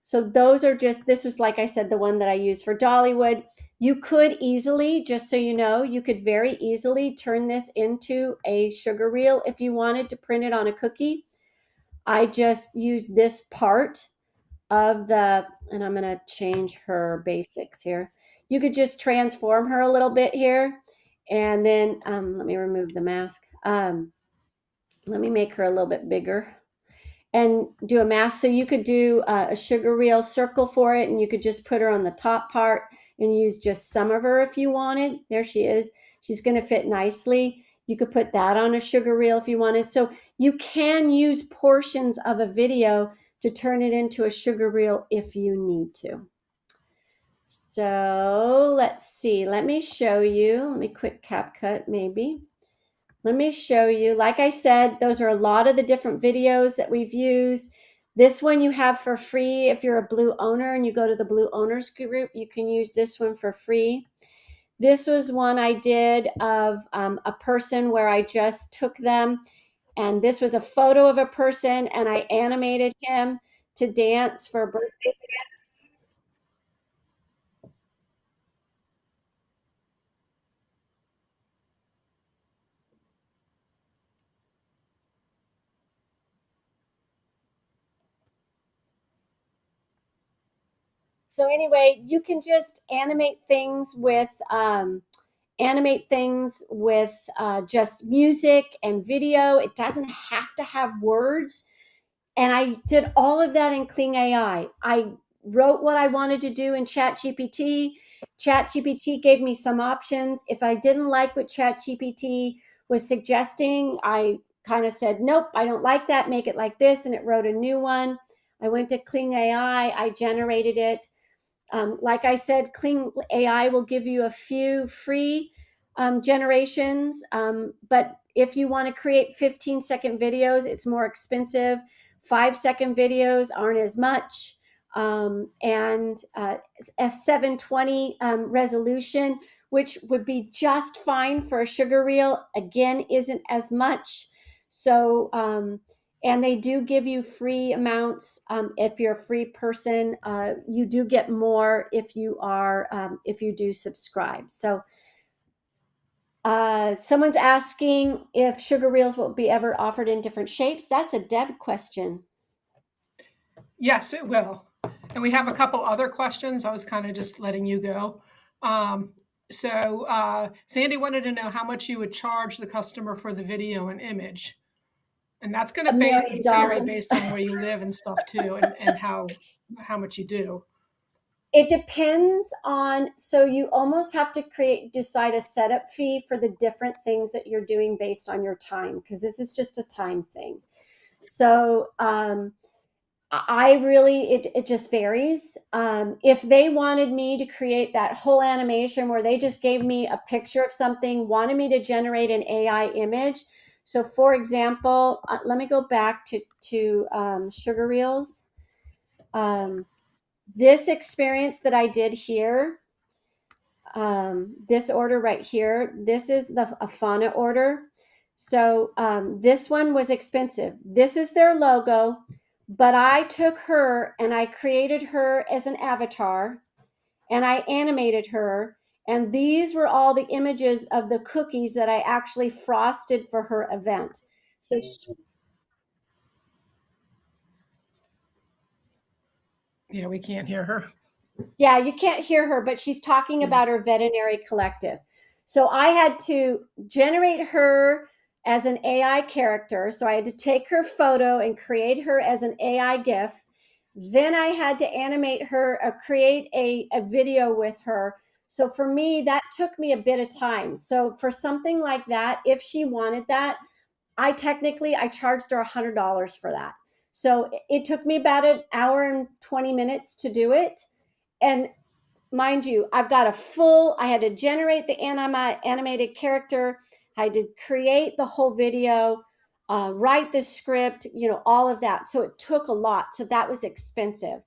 so those are just, this was, like I said, the one that I used for Dollywood. You could easily, just so you know, you could very easily turn this into a sugar reel if you wanted to print it on a cookie. I just use this part of the, and I'm going to change her basics here. You could just transform her a little bit here. And then let me remove the mask. Let me make her a little bit bigger and do a mask. So you could do a sugar reel circle for it, and you could just put her on the top part and use just some of her if you wanted. There she is. She's going to fit nicely. You could put that on a sugar reel if you wanted. So you can use portions of a video to turn it into a sugar reel if you need to. So let's see. Let me show you. Let me quit CapCut maybe. Let me show you. Like I said, those are a lot of the different videos that we've used. This one you have for free. If you're a Blue owner and you go to the Blue Owners group, you can use this one for free. This was one I did of a person where I just took them, and this was a photo of a person, and I animated him to dance for a birthday. So anyway, you can just animate things with just music and video. It doesn't have to have words. And I did all of that in Kling AI. I wrote what I wanted to do in ChatGPT. ChatGPT gave me some options. If I didn't like what ChatGPT was suggesting, I kind of said, nope, I don't like that. Make it like this. And it wrote a new one. I went to Kling AI. I generated it. Like I said, Kling AI will give you a few free generations, but if you want to create 15-second videos, it's more expensive. 5-second videos aren't as much. And F720 resolution, which would be just fine for a sugar reel, again, isn't as much. So, and they do give you free amounts. If you're a free person, you do get more if you do subscribe. So someone's asking if sugar reels will be ever offered in different shapes. That's a Deb question. Yes, it will. And we have a couple other questions. I was kind of just letting you go. Sandy wanted to know how much you would charge the customer for the video and image. And that's going to $1 million. vary based on where you live and stuff too, and how much you do. It depends on, so you almost have to decide a setup fee for the different things that you're doing based on your time, because this is just a time thing. So it just varies. If they wanted me to create that whole animation where they just gave me a picture of something, wanted me to generate an AI image. So for example, let me go back to sugar reels. This experience that I did here, this order right here, this is a fauna order. So this one was expensive. This is their logo, but I took her and I created her as an avatar and I animated her. And these were all the images of the cookies that I actually frosted for her event. So Yeah, we can't hear her. yeah, you can't hear her, but she's talking about her veterinary collective. So I had to generate her as an AI character. So I had to take her photo and create her as an AI GIF. Then I had to animate her, create a video with her. So for me, that took me a bit of time. So for something like that, if she wanted that, I charged her $100 for that. So it took me about an hour and 20 minutes to do it. And mind you, I had to generate the animated character. I had to create the whole video, write the script, all of that. So it took a lot. So that was expensive.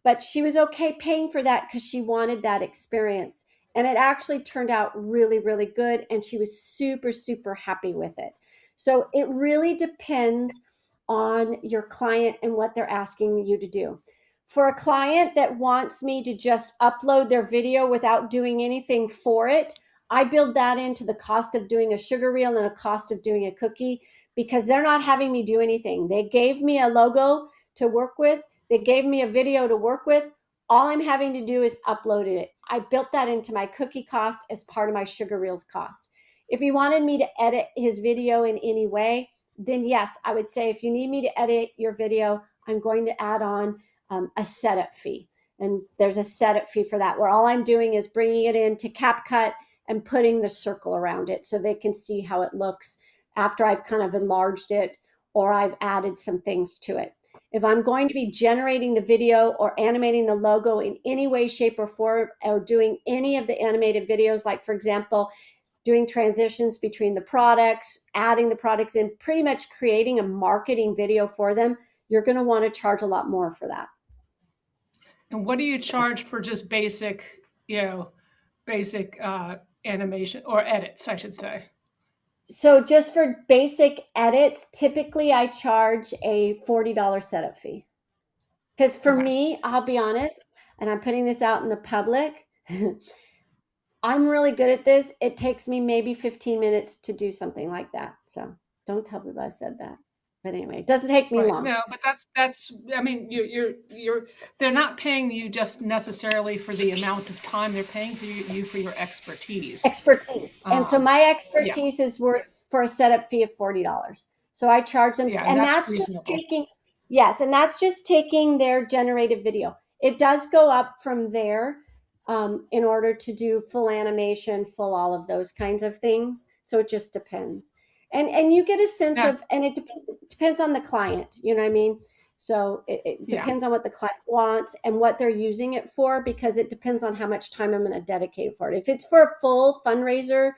But she was okay paying for that because she wanted that experience. And it actually turned out really, really good. And she was super, super happy with it. So it really depends on your client and what they're asking you to do. For a client that wants me to just upload their video without doing anything for it, I build that into the cost of doing a sugar reel and a cost of doing a cookie, because they're not having me do anything. They gave me a logo to work with, they gave me a video to work with. All I'm having to do is upload it. I built that into my cookie cost as part of my sugar reels cost. If he wanted me to edit his video in any way, then yes, I would say if you need me to edit your video, I'm going to add on a setup fee. And there's a setup fee for that, where all I'm doing is bringing it into CapCut and putting the circle around it so they can see how it looks after I've kind of enlarged it or I've added some things to it. If I'm going to be generating the video or animating the logo in any way, shape, or form, or doing any of the animated videos, like for example, doing transitions between the products, adding the products in, pretty much creating a marketing video for them, you're going to want to charge a lot more for that. And what do you charge for just basic, basic animation or edits, I should say? So just for basic edits, typically I charge a $40 setup fee. Because for Okay. me, I'll be honest, and I'm putting this out in the public, I'm really good at this. It takes me maybe 15 minutes to do something like that. So don't tell people I said that. But anyway, it doesn't take me Right. long. No, but that's. I mean, you're. They're not paying you just necessarily for the amount of time. They're paying for you for your expertise. Expertise. And so my Yeah, expertise is worth for a setup fee of $40. So I charge them, yeah, and and that's that's just reasonable. taking, yes, and that's just taking their generated video. It does go up from there in order to do full animation, full all of those kinds of things. So it just depends. And you get a sense Yeah, of, and it depends on the client, you know what I mean? So it yeah, depends on what the client wants and what they're using it for, because it depends on how much time I'm going to dedicate for it. If it's for a full fundraiser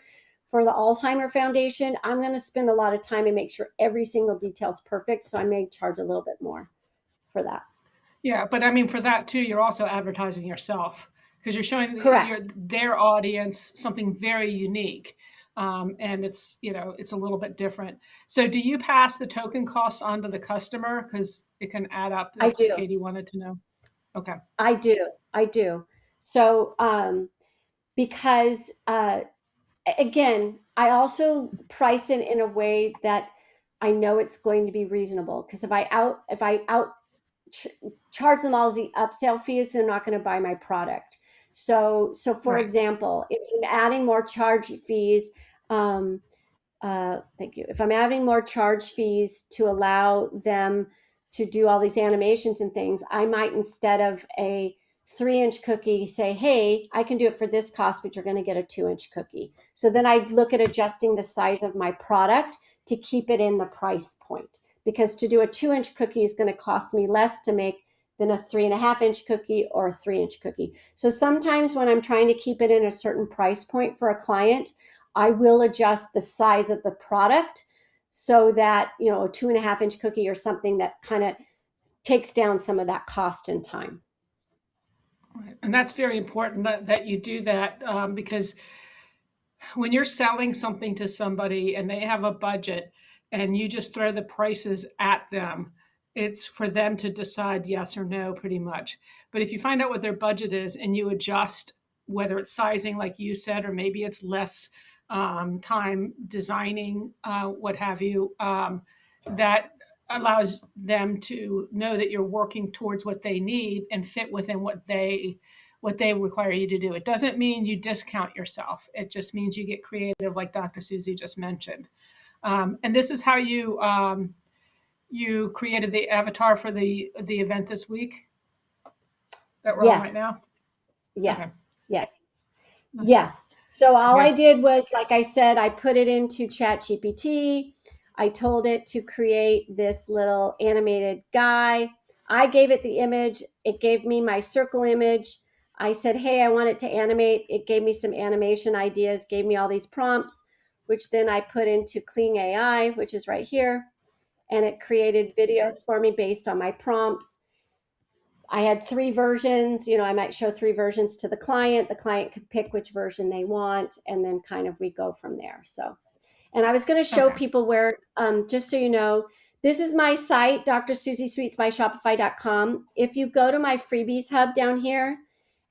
for the Alzheimer Foundation, I'm going to spend a lot of time and make sure every single detail is perfect. So I may charge a little bit more for that. yeah. But I mean, for that too, you're also advertising yourself because you're showing Correct. their audience something very unique, and it's a little bit different. So, do you pass the token costs on to the customer because it can add up? I That's what do. Katie wanted to know. Okay. I do. I do. So, because again, I also price it in a way that I know it's going to be reasonable. Because if I out ch- charge them all the upsell fees, they're not going to buy my product. So for Right. example, if I'm adding more charge fees, um, thank you. If I'm adding more charge fees to allow them to do all these animations and things, I might, instead of a 3-inch cookie, say, hey, I can do it for this cost, but you're going to get a 2-inch cookie. So then I look at adjusting the size of my product to keep it in the price point. Because to do a 2-inch cookie is going to cost me less to make than a 3.5-inch cookie or a 3-inch cookie. So sometimes when I'm trying to keep it in a certain price point for a client, I will adjust the size of the product so that, a 2.5-inch cookie or something that kind of takes down some of that cost and time. Right. And that's very important that you do that because when you're selling something to somebody and they have a budget and you just throw the prices at them, it's for them to decide yes or no, pretty much. But if you find out what their budget is and you adjust, whether it's sizing, like you said, or maybe it's less time designing, what have you, that allows them to know that you're working towards what they need and fit within what they require you to do. It doesn't mean you discount yourself. It just means you get creative, like Dr. Susie just mentioned. And this is how you created the avatar for the event this week. that we're on right now? Yes. Yes. Okay. Yes. So all I Okay. did was, like I said, I put it into ChatGPT. I told it to create this little animated guy. I gave it the image. It gave me my circle image. I said, hey, I want it to animate. It gave me some animation ideas, gave me all these prompts, which then I put into Kling AI, which is right here. And it created videos for me based on my prompts. I had 3 versions. I might show 3 versions to the client. The client could pick which version they want, and then kind of we go from there. So, and I was going to show Okay. people where, just so you know, this is my site, drsusiesweetsbyshopify.com. If you go to my freebies hub down here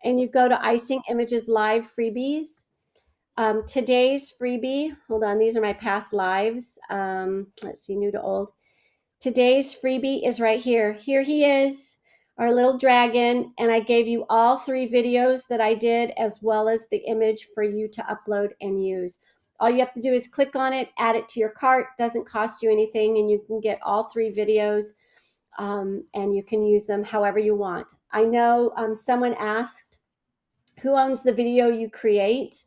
and you go to Icing Images Live freebies, today's freebie, hold on, these are my past lives. Let's see, new to old. Today's freebie is right here. Here he is, our little dragon. And I gave you all 3 videos that I did, as well as the image for you to upload and use. All you have to do is click on it, add it to your cart. Doesn't cost you anything, and you can get all 3 videos, and you can use them however you want. I know someone asked, who owns the video you create?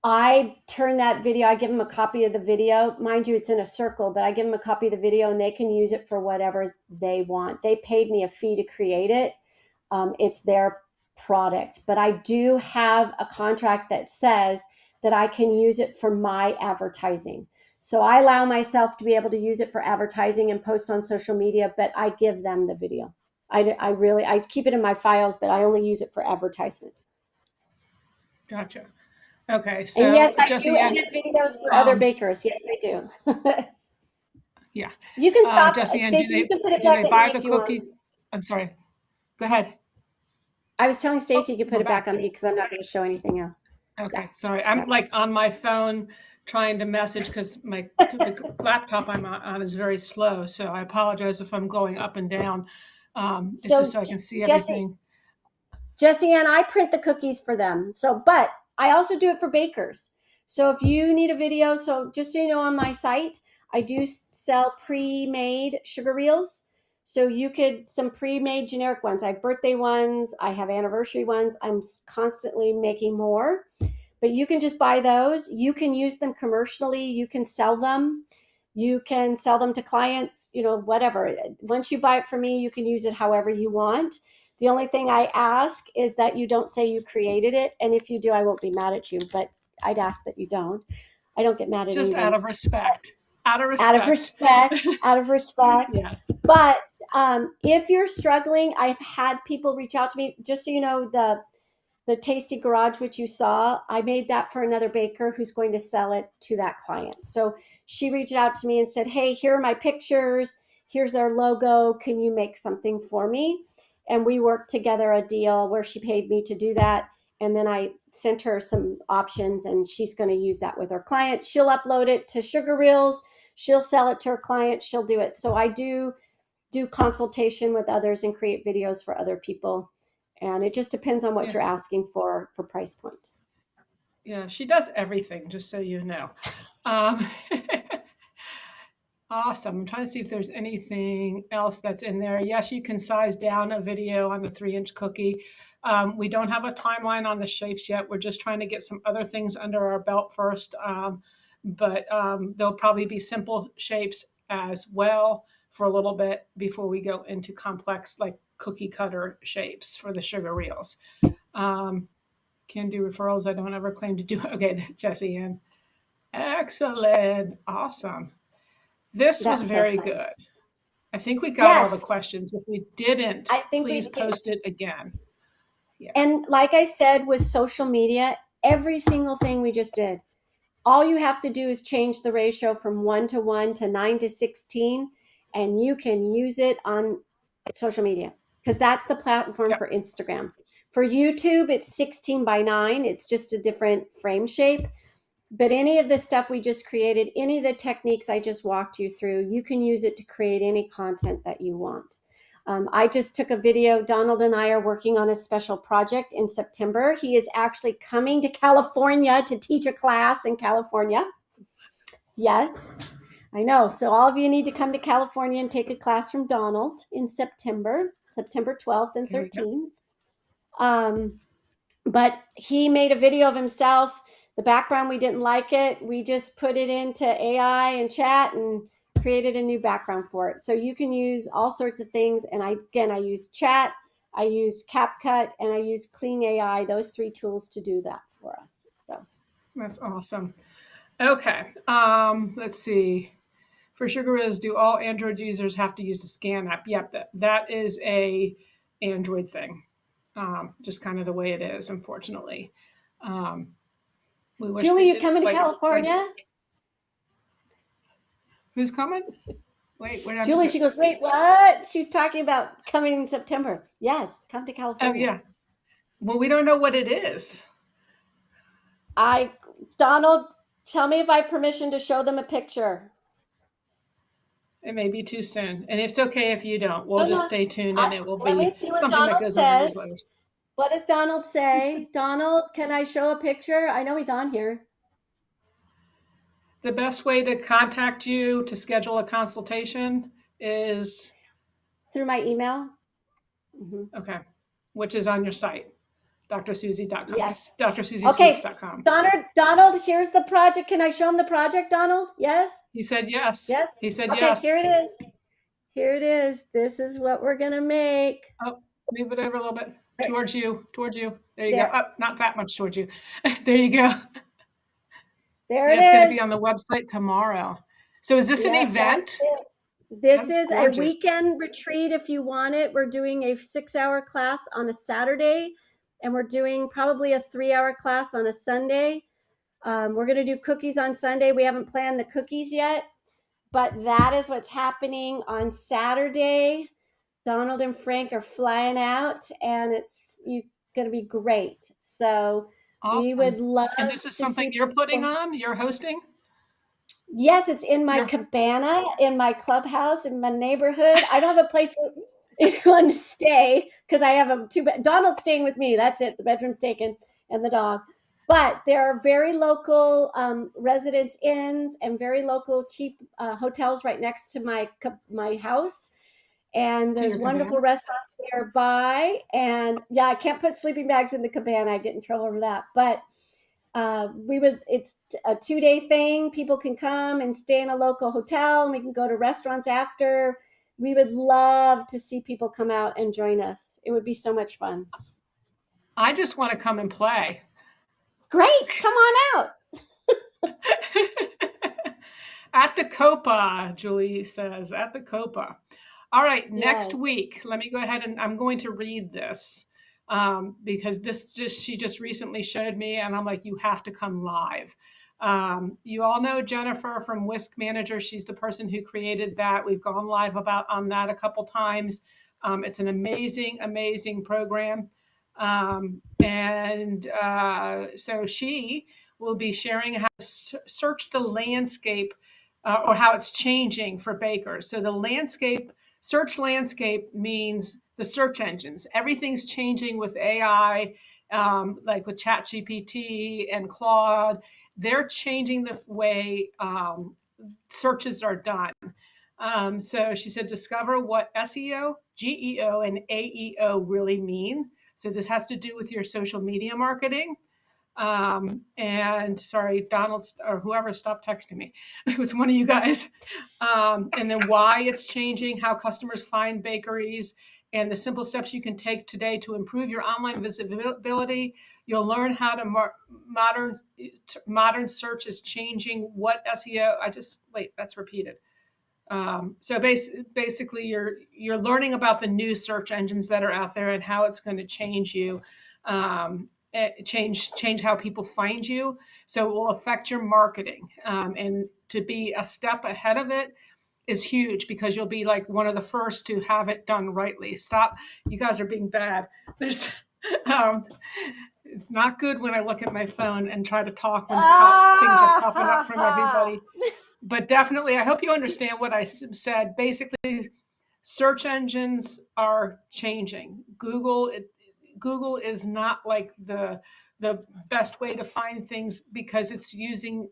I turn that video, I give them a copy of the video. Mind you, it's in a circle, but I give them a copy of the video and they can use it for whatever they want. They paid me a fee to create it. It's their product, but I do have a contract that says that I can use it for my advertising. So I allow myself to be able to use it for advertising and post on social media, but I give them the video. I keep it in my files, but I only use it for advertisement. Gotcha. Okay. And So yes, I do Jesse Ann, edit videos for other bakers. Yes, I do. yeah. You can stop, Jesse Ann, Stacy. You can put it do back they at me buy the if you want. cookie? I'm sorry. Go ahead. I was telling Stacy you could put we're it back back. on me because I'm not going to show anything else. Okay. Yeah. Sorry. I'm Sorry. like on my phone trying to message because the laptop I'm on is very slow. So I apologize if I'm going up and down. It's So, just so I can see everything. Jesse and I print the cookies for them. So, but I also do it for bakers. So if you need a video, so just so you know, on my site, I do sell pre-made sugar reels. So you could, some pre-made generic ones. I have birthday ones. I have anniversary ones. I'm constantly making more, but you can just buy those. You can use them commercially. You can sell them. You can sell them to clients, whatever. Once you buy it from me, you can use it however you want. The only thing I ask is that you don't say you created it. And if you do, I won't be mad at you, but I'd ask that you don't. I don't get mad at Just anybody. out of respect. Out of Out of respect. respect. Out of respect. Yes. But if you're struggling, I've had people reach out to me. Just so you know, the Tasty Garage, which you saw, I made that for another baker who's going to sell it to that client. So she reached out to me and said, hey, here are my pictures. Here's their logo. Can you make something for me? And we worked together a deal where she paid me to do that. And then I sent her some options, and she's going to use that with her client. She'll upload it to Sugar Reels. She'll sell it to her client. She'll do it. So I do consultation with others and create videos for other people. And it just depends on what you're asking for price point. Yeah, she does everything, just so you know. Awesome. I'm trying to see if there's anything else that's in there. Yes, you can size down a video on the 3-inch cookie. We don't have a timeline on the shapes yet. We're just trying to get some other things under our belt first. But there'll probably be simple shapes as well for a little bit before we go into complex, like cookie cutter shapes for the sugar reels. Can do referrals. I don't ever claim to do. Okay, Jesse Ann. Excellent. Awesome. This was very good. I think we got all the questions. If we didn't, please post it again. Yeah. And like I said, with social media, every single thing we just did, all you have to do is change the ratio from 1:1 to 9:16, and you can use it on social media because that's the platform for Instagram. For YouTube, it's 16:9. It's just a different frame shape. But any of the stuff we just created, any of the techniques I just walked you through, you can use it to create any content that you want. I just took a video. Donald and I are working on a special project in September. He is actually coming to California to teach a class in California. Yes, I know. So all of you need to come to California and take a class from Donald in September. September 12th and There we go. 13th. But he made a video of himself. The background, we didn't like it. We just put it into AI and chat and created a new background for it. So you can use all sorts of things. And I use chat, I use CapCut, and I use Clean AI, those 3 tools to do that for us. So That's awesome. Okay. Let's see. For Sugarillos, do all Android users have to use the scan app? Yep, that is a Android thing. Just kind of the way it is, unfortunately. We wish Julie, they you did coming to like California? who's coming? Wait, where did I Julie, miss she it? goes, wait, what? She was talking about coming in September. Yes, come to Oh California. yeah. Well, we don't know what it is. Donald, tell me if I have permission to show them a picture. It may be too soon, and it's okay if you don't. We'll No, just no. stay tuned, and it will Let me be see what something that Donald goes on the says. newsletters. What does Donald say? Donald, can I show a picture? I know he's on here. The best way to contact you to schedule a consultation is Through my email? okay, which is on your site, drsusie.com, Yes. Okay. drsusiesweets.com. Donald, here's the project. Can I show him the project, Donald? Yes? He said yes. Yes? He said Okay, yes. here it is. Here it is. This is what we're going to make. Oh, move it over a little bit towards you. There you There. go. Oh, not that much towards you. There you go. There it That's going to be is. on the website tomorrow. So is this an Yep, event? that's it. This That's is gorgeous. a weekend retreat if you want it. We're doing a 6-hour class on a Saturday, and we're doing probably a 3-hour class on a Sunday. We're going to do cookies on Sunday. We haven't planned the cookies yet, but that is what's happening on Saturday. Donald and Frank are flying out, and it's going to be great. So we Awesome. would love And this is to something see you're putting people. on? You're hosting? Yes, it's in my You're cabana, in my clubhouse, in my neighborhood. I don't have a place for anyone to stay because I have a 2 bed. Donald's staying with me. That's it. The bedroom's taken and the dog. But there are very local residence inns and very local cheap hotels right next to my house. And to there's your wonderful cabana? restaurants nearby. And yeah, I can't put sleeping bags in the cabana. I get in trouble for that. But it's a 2-day thing. People can come and stay in a local hotel, and we can go to restaurants after. We would love to see people come out and join us. It would be so much fun. I just want to come and play. Great, come on out. At the Copa, Julie says, at the Copa. All right, next Yes. week, let me go ahead and I'm going to read this because she just recently showed me, and I'm like, you have to come live. You all know Jennifer from Whisk Manager. She's the person who created that. We've gone live on that a couple times. It's an amazing, amazing program. So she will be sharing how to search the landscape or how it's changing for bakers. So the search landscape means the search engines. Everything's changing with AI, like with ChatGPT and Claude. They're changing the way searches are done. So she said, discover what SEO, GEO, and AEO really mean. So this has to do with your social media marketing. And sorry, Donald or whoever stopped texting me. It was one of you guys. And then why it's changing, how customers find bakeries, and the simple steps you can take today to improve your online visibility. You'll learn how to modern search is changing. What SEO? That's repeated. So basically, you're learning about the new search engines that are out there and how it's going to change you, change how people find you. So it will affect your marketing, and to be a step ahead of it is huge because you'll be like one of the first to have it done rightly. Stop, you guys are being bad. There's, it's not good when I look at my phone and try to talk when things are popping up from everybody. But definitely, I hope you understand what I said. Basically, search engines are changing. Google is not like the best way to find things because it's using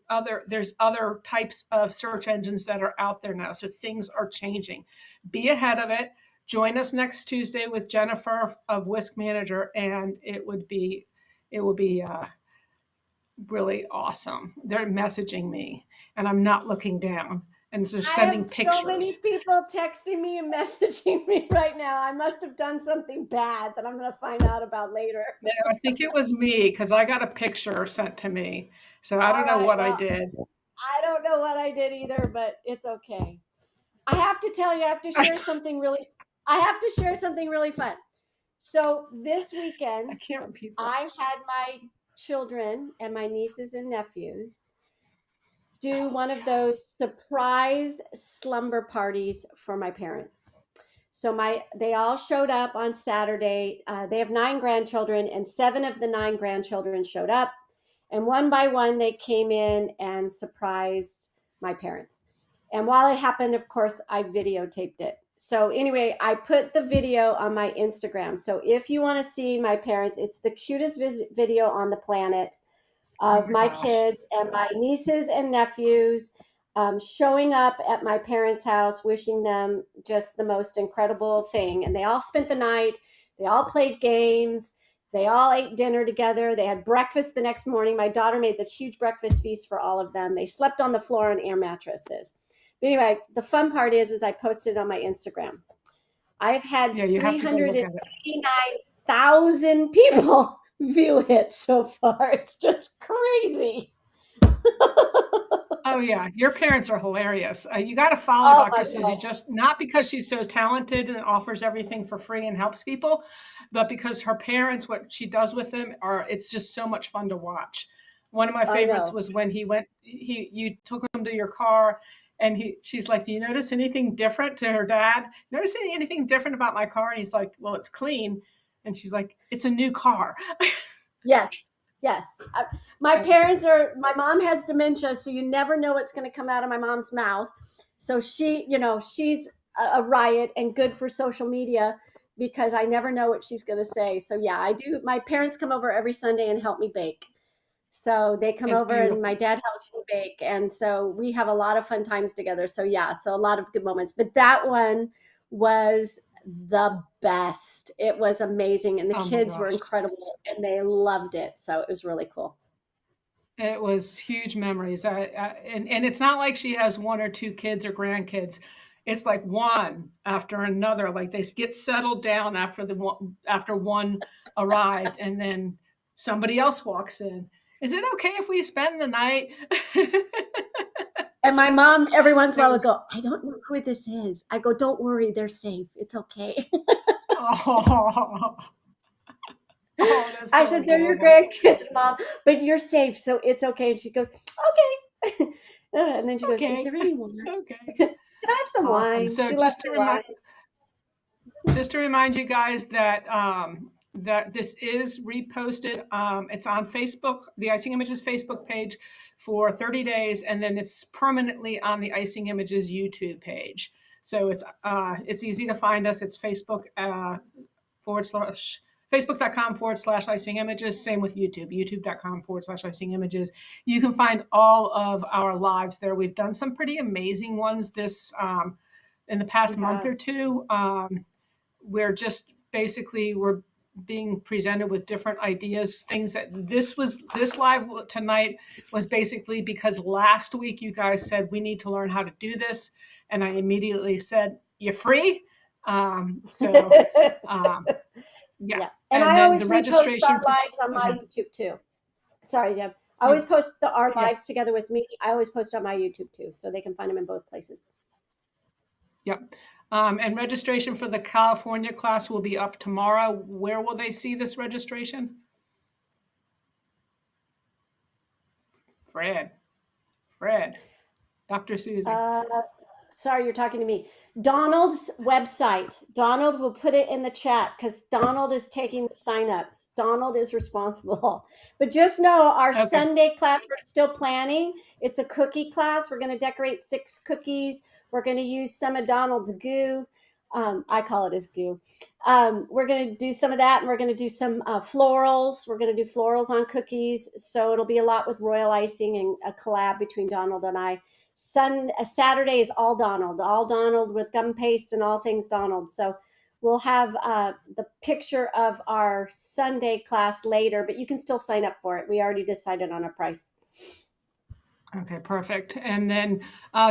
there's other types of search engines that are out there now. So things are changing. Be ahead of it. join us next Tuesday with Jennifer of Whisk Manager, and it will be really awesome. They're messaging me, and I'm not looking down, and they're I sending have so many pictures. people texting me and messaging me right now. I must have done something bad that I'm going to find out about later. No, I think it was me because I got a picture sent to me, so I All don't know right. what I Well, did. I don't know what I did either, but it's okay. I have to tell you, I have to share something really fun. So this I weekend, can't repeat this. I had my children and my nieces and nephews do one of those surprise slumber parties for my parents. So they all showed up on Saturday. They have 9 grandchildren, and 7 of the 9 grandchildren showed up. And one by one, they came in and surprised my parents. And while it happened, of course, I videotaped it. So anyway, I put the video on my Instagram. So if you want to see my parents, it's the cutest video on the planet Oh of my my gosh. kids and my nieces and nephews showing up at my parents' house, wishing them just the most incredible thing. And they all spent the night, they all played games, they all ate dinner together, they had breakfast the next morning. My daughter made this huge breakfast feast for all of them. They slept on the floor on air mattresses. But anyway, the fun part is I posted it on my Instagram. I've had Yeah, you have to go look at it. 389,000 people view it so far. It's just crazy. Oh yeah, your parents are hilarious. You got to follow Oh my Dr. Susie, God. just not because she's so talented and offers everything for free and helps people, but because her parents, what she does with them, it's just so much fun to watch. One of my I favorites know. was when you took him to your car, and she's like, "Do you notice anything different?" To her dad, "Notice anything different about my car?" And he's like, "Well, it's clean," and she's like, "It's a new car." Yes. Yes. My mom has dementia, so you never know what's going to come out of my mom's mouth. So she's a riot and good for social media because I never know what she's going to say. So yeah, I do. My parents come over every Sunday and help me bake. So they come It's over and my beautiful. dad helps me bake. And so we have a lot of fun times together. So yeah, so a lot of good moments. But that one was the best. It was amazing. And the Oh my kids were gosh. incredible and they loved it. So it was really cool. It was huge memories. And it's not like she has 1 or 2 kids or grandkids. It's like one after another. Like they get settled down after one arrived, and then somebody else walks in. Is it okay if we spend the night? And my mom every once in a It while would was go, I don't know who this is. I go, don't worry, they're safe. It's okay. oh, oh, that's I so said, they're your adorable. grandkids, mom, but you're safe, so it's okay. And she goes, okay. And then she goes, is Okay, there any wine? okay, Can I have some awesome. wine? So She loves her wine. just to remind you guys that that this is reposted. It's on Facebook, the Icing Images Facebook page, for 30 days, and then it's permanently on the Icing Images YouTube page. So it's easy to find us. It's Facebook forward slash facebook.com/icing images. Same with YouTube, youtube.com/icing images. You can find all of our lives there. We've done some pretty amazing ones this in the We past month have. or two. We're just basically we're being presented with different ideas, things that this live tonight was basically because last week you guys said we need to learn how to do this, and I immediately said, you free? So um, yeah, Yeah. And and I then always the repost registration our for lives on go my ahead. YouTube too. Sorry, Deb. I You always post our yeah, lives together with me. I always post on my YouTube too, so they can find them in both places. yep. And registration for the California class will be up tomorrow. Where will they see this registration? Fred. Fred. Dr. Susie. Uh, Sorry, you're talking to me. Donald's website. Donald will put it in the chat because Donald is taking the signups. Donald is responsible. But just know our Okay. Sunday class, we're still planning. It's a cookie class. We're going to decorate 6 cookies. We're going to use some of Donald's goo. I call it his goo. We're going to do some of that, and we're going to do some florals. We're going to do florals on cookies. So it'll be a lot with royal icing and a collab between Donald and I. Saturday is all Donald with gum paste and all things Donald. So we'll have the picture of our Sunday class later, but you can still sign up for it. We already decided on a price. Okay, perfect. And then,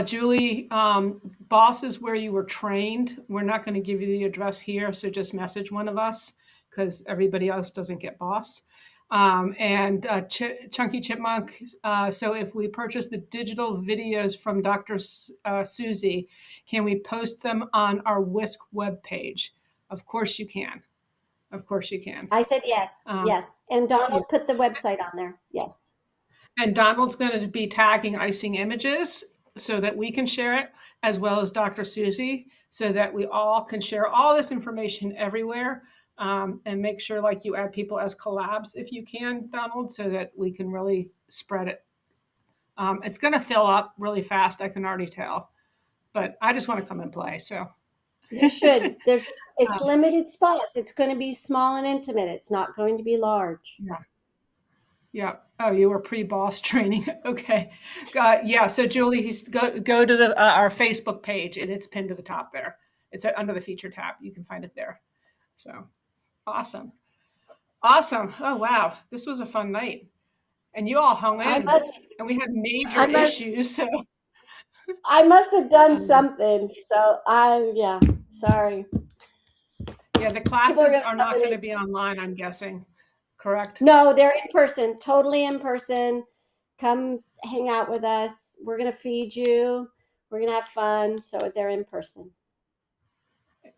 Julie, Boss is where you were trained. We're not going to give you the address here, so just message one of us because everybody else doesn't get Boss. And Chunky Chipmunk. So if we purchase the digital videos from Dr. Susie, can we post them on our Whisk webpage? Of course you can. Of course you can. I said yes, Um, yes. And Donald put the website on there. Yes. And Donald's going to be tagging Icing images so that we can share it, as well as Dr. Susie, so that we all can share all this information everywhere. And make sure, like, you add people as collabs if you can, Donald, so that we can really spread it. It's going to fill up really fast, I can already tell. But I just want to come and play. So You should. It's limited spots. It's going to be small and intimate. It's not going to be large. yeah. Yeah. Oh, you were pre-boss training. Okay. Yeah. So Julie, go to the our Facebook page, and it's pinned to the top there. It's under the feature tab. You can find it there. So awesome, awesome. Oh wow, this was a fun night, and you all hung I in, must and we had major I must issues. So I must have done um, something. So yeah, sorry. yeah, the People are classes going are to tell not going me to be online. I'm guessing, correct? no, they're in person, totally in person. Come hang out with us. We're going to feed you. We're going to have fun. So they're in person.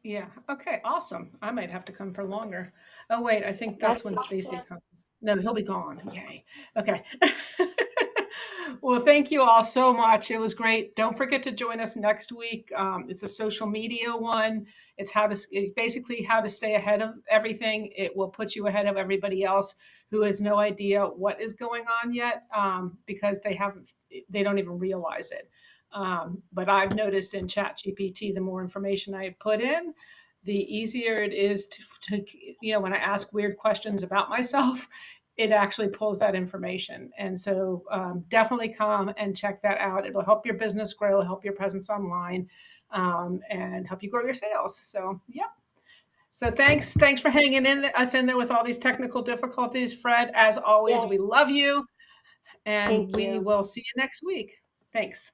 Yeah. Okay. Awesome. I might have to come for longer. Oh wait, I think that's That's when what she Stacy said. comes. No, he'll be gone. Yay. Okay. Well, thank you all so much. It was great. Don't forget to join us next week. It's a social media one. It's basically how to stay ahead of everything. It will put you ahead of everybody else who has no idea what is going on yet, because they don't even realize it. But I've noticed in ChatGPT, the more information I put in, the easier it is when I ask weird questions about myself, it actually pulls that information. And so definitely come and check that out. It'll help your business grow, help your presence online, and help you grow your sales. So, yep. So thanks for hanging us in there with all these technical difficulties, Fred. As always, we Yes. love you, and Thank we you. will see you next week. Thanks.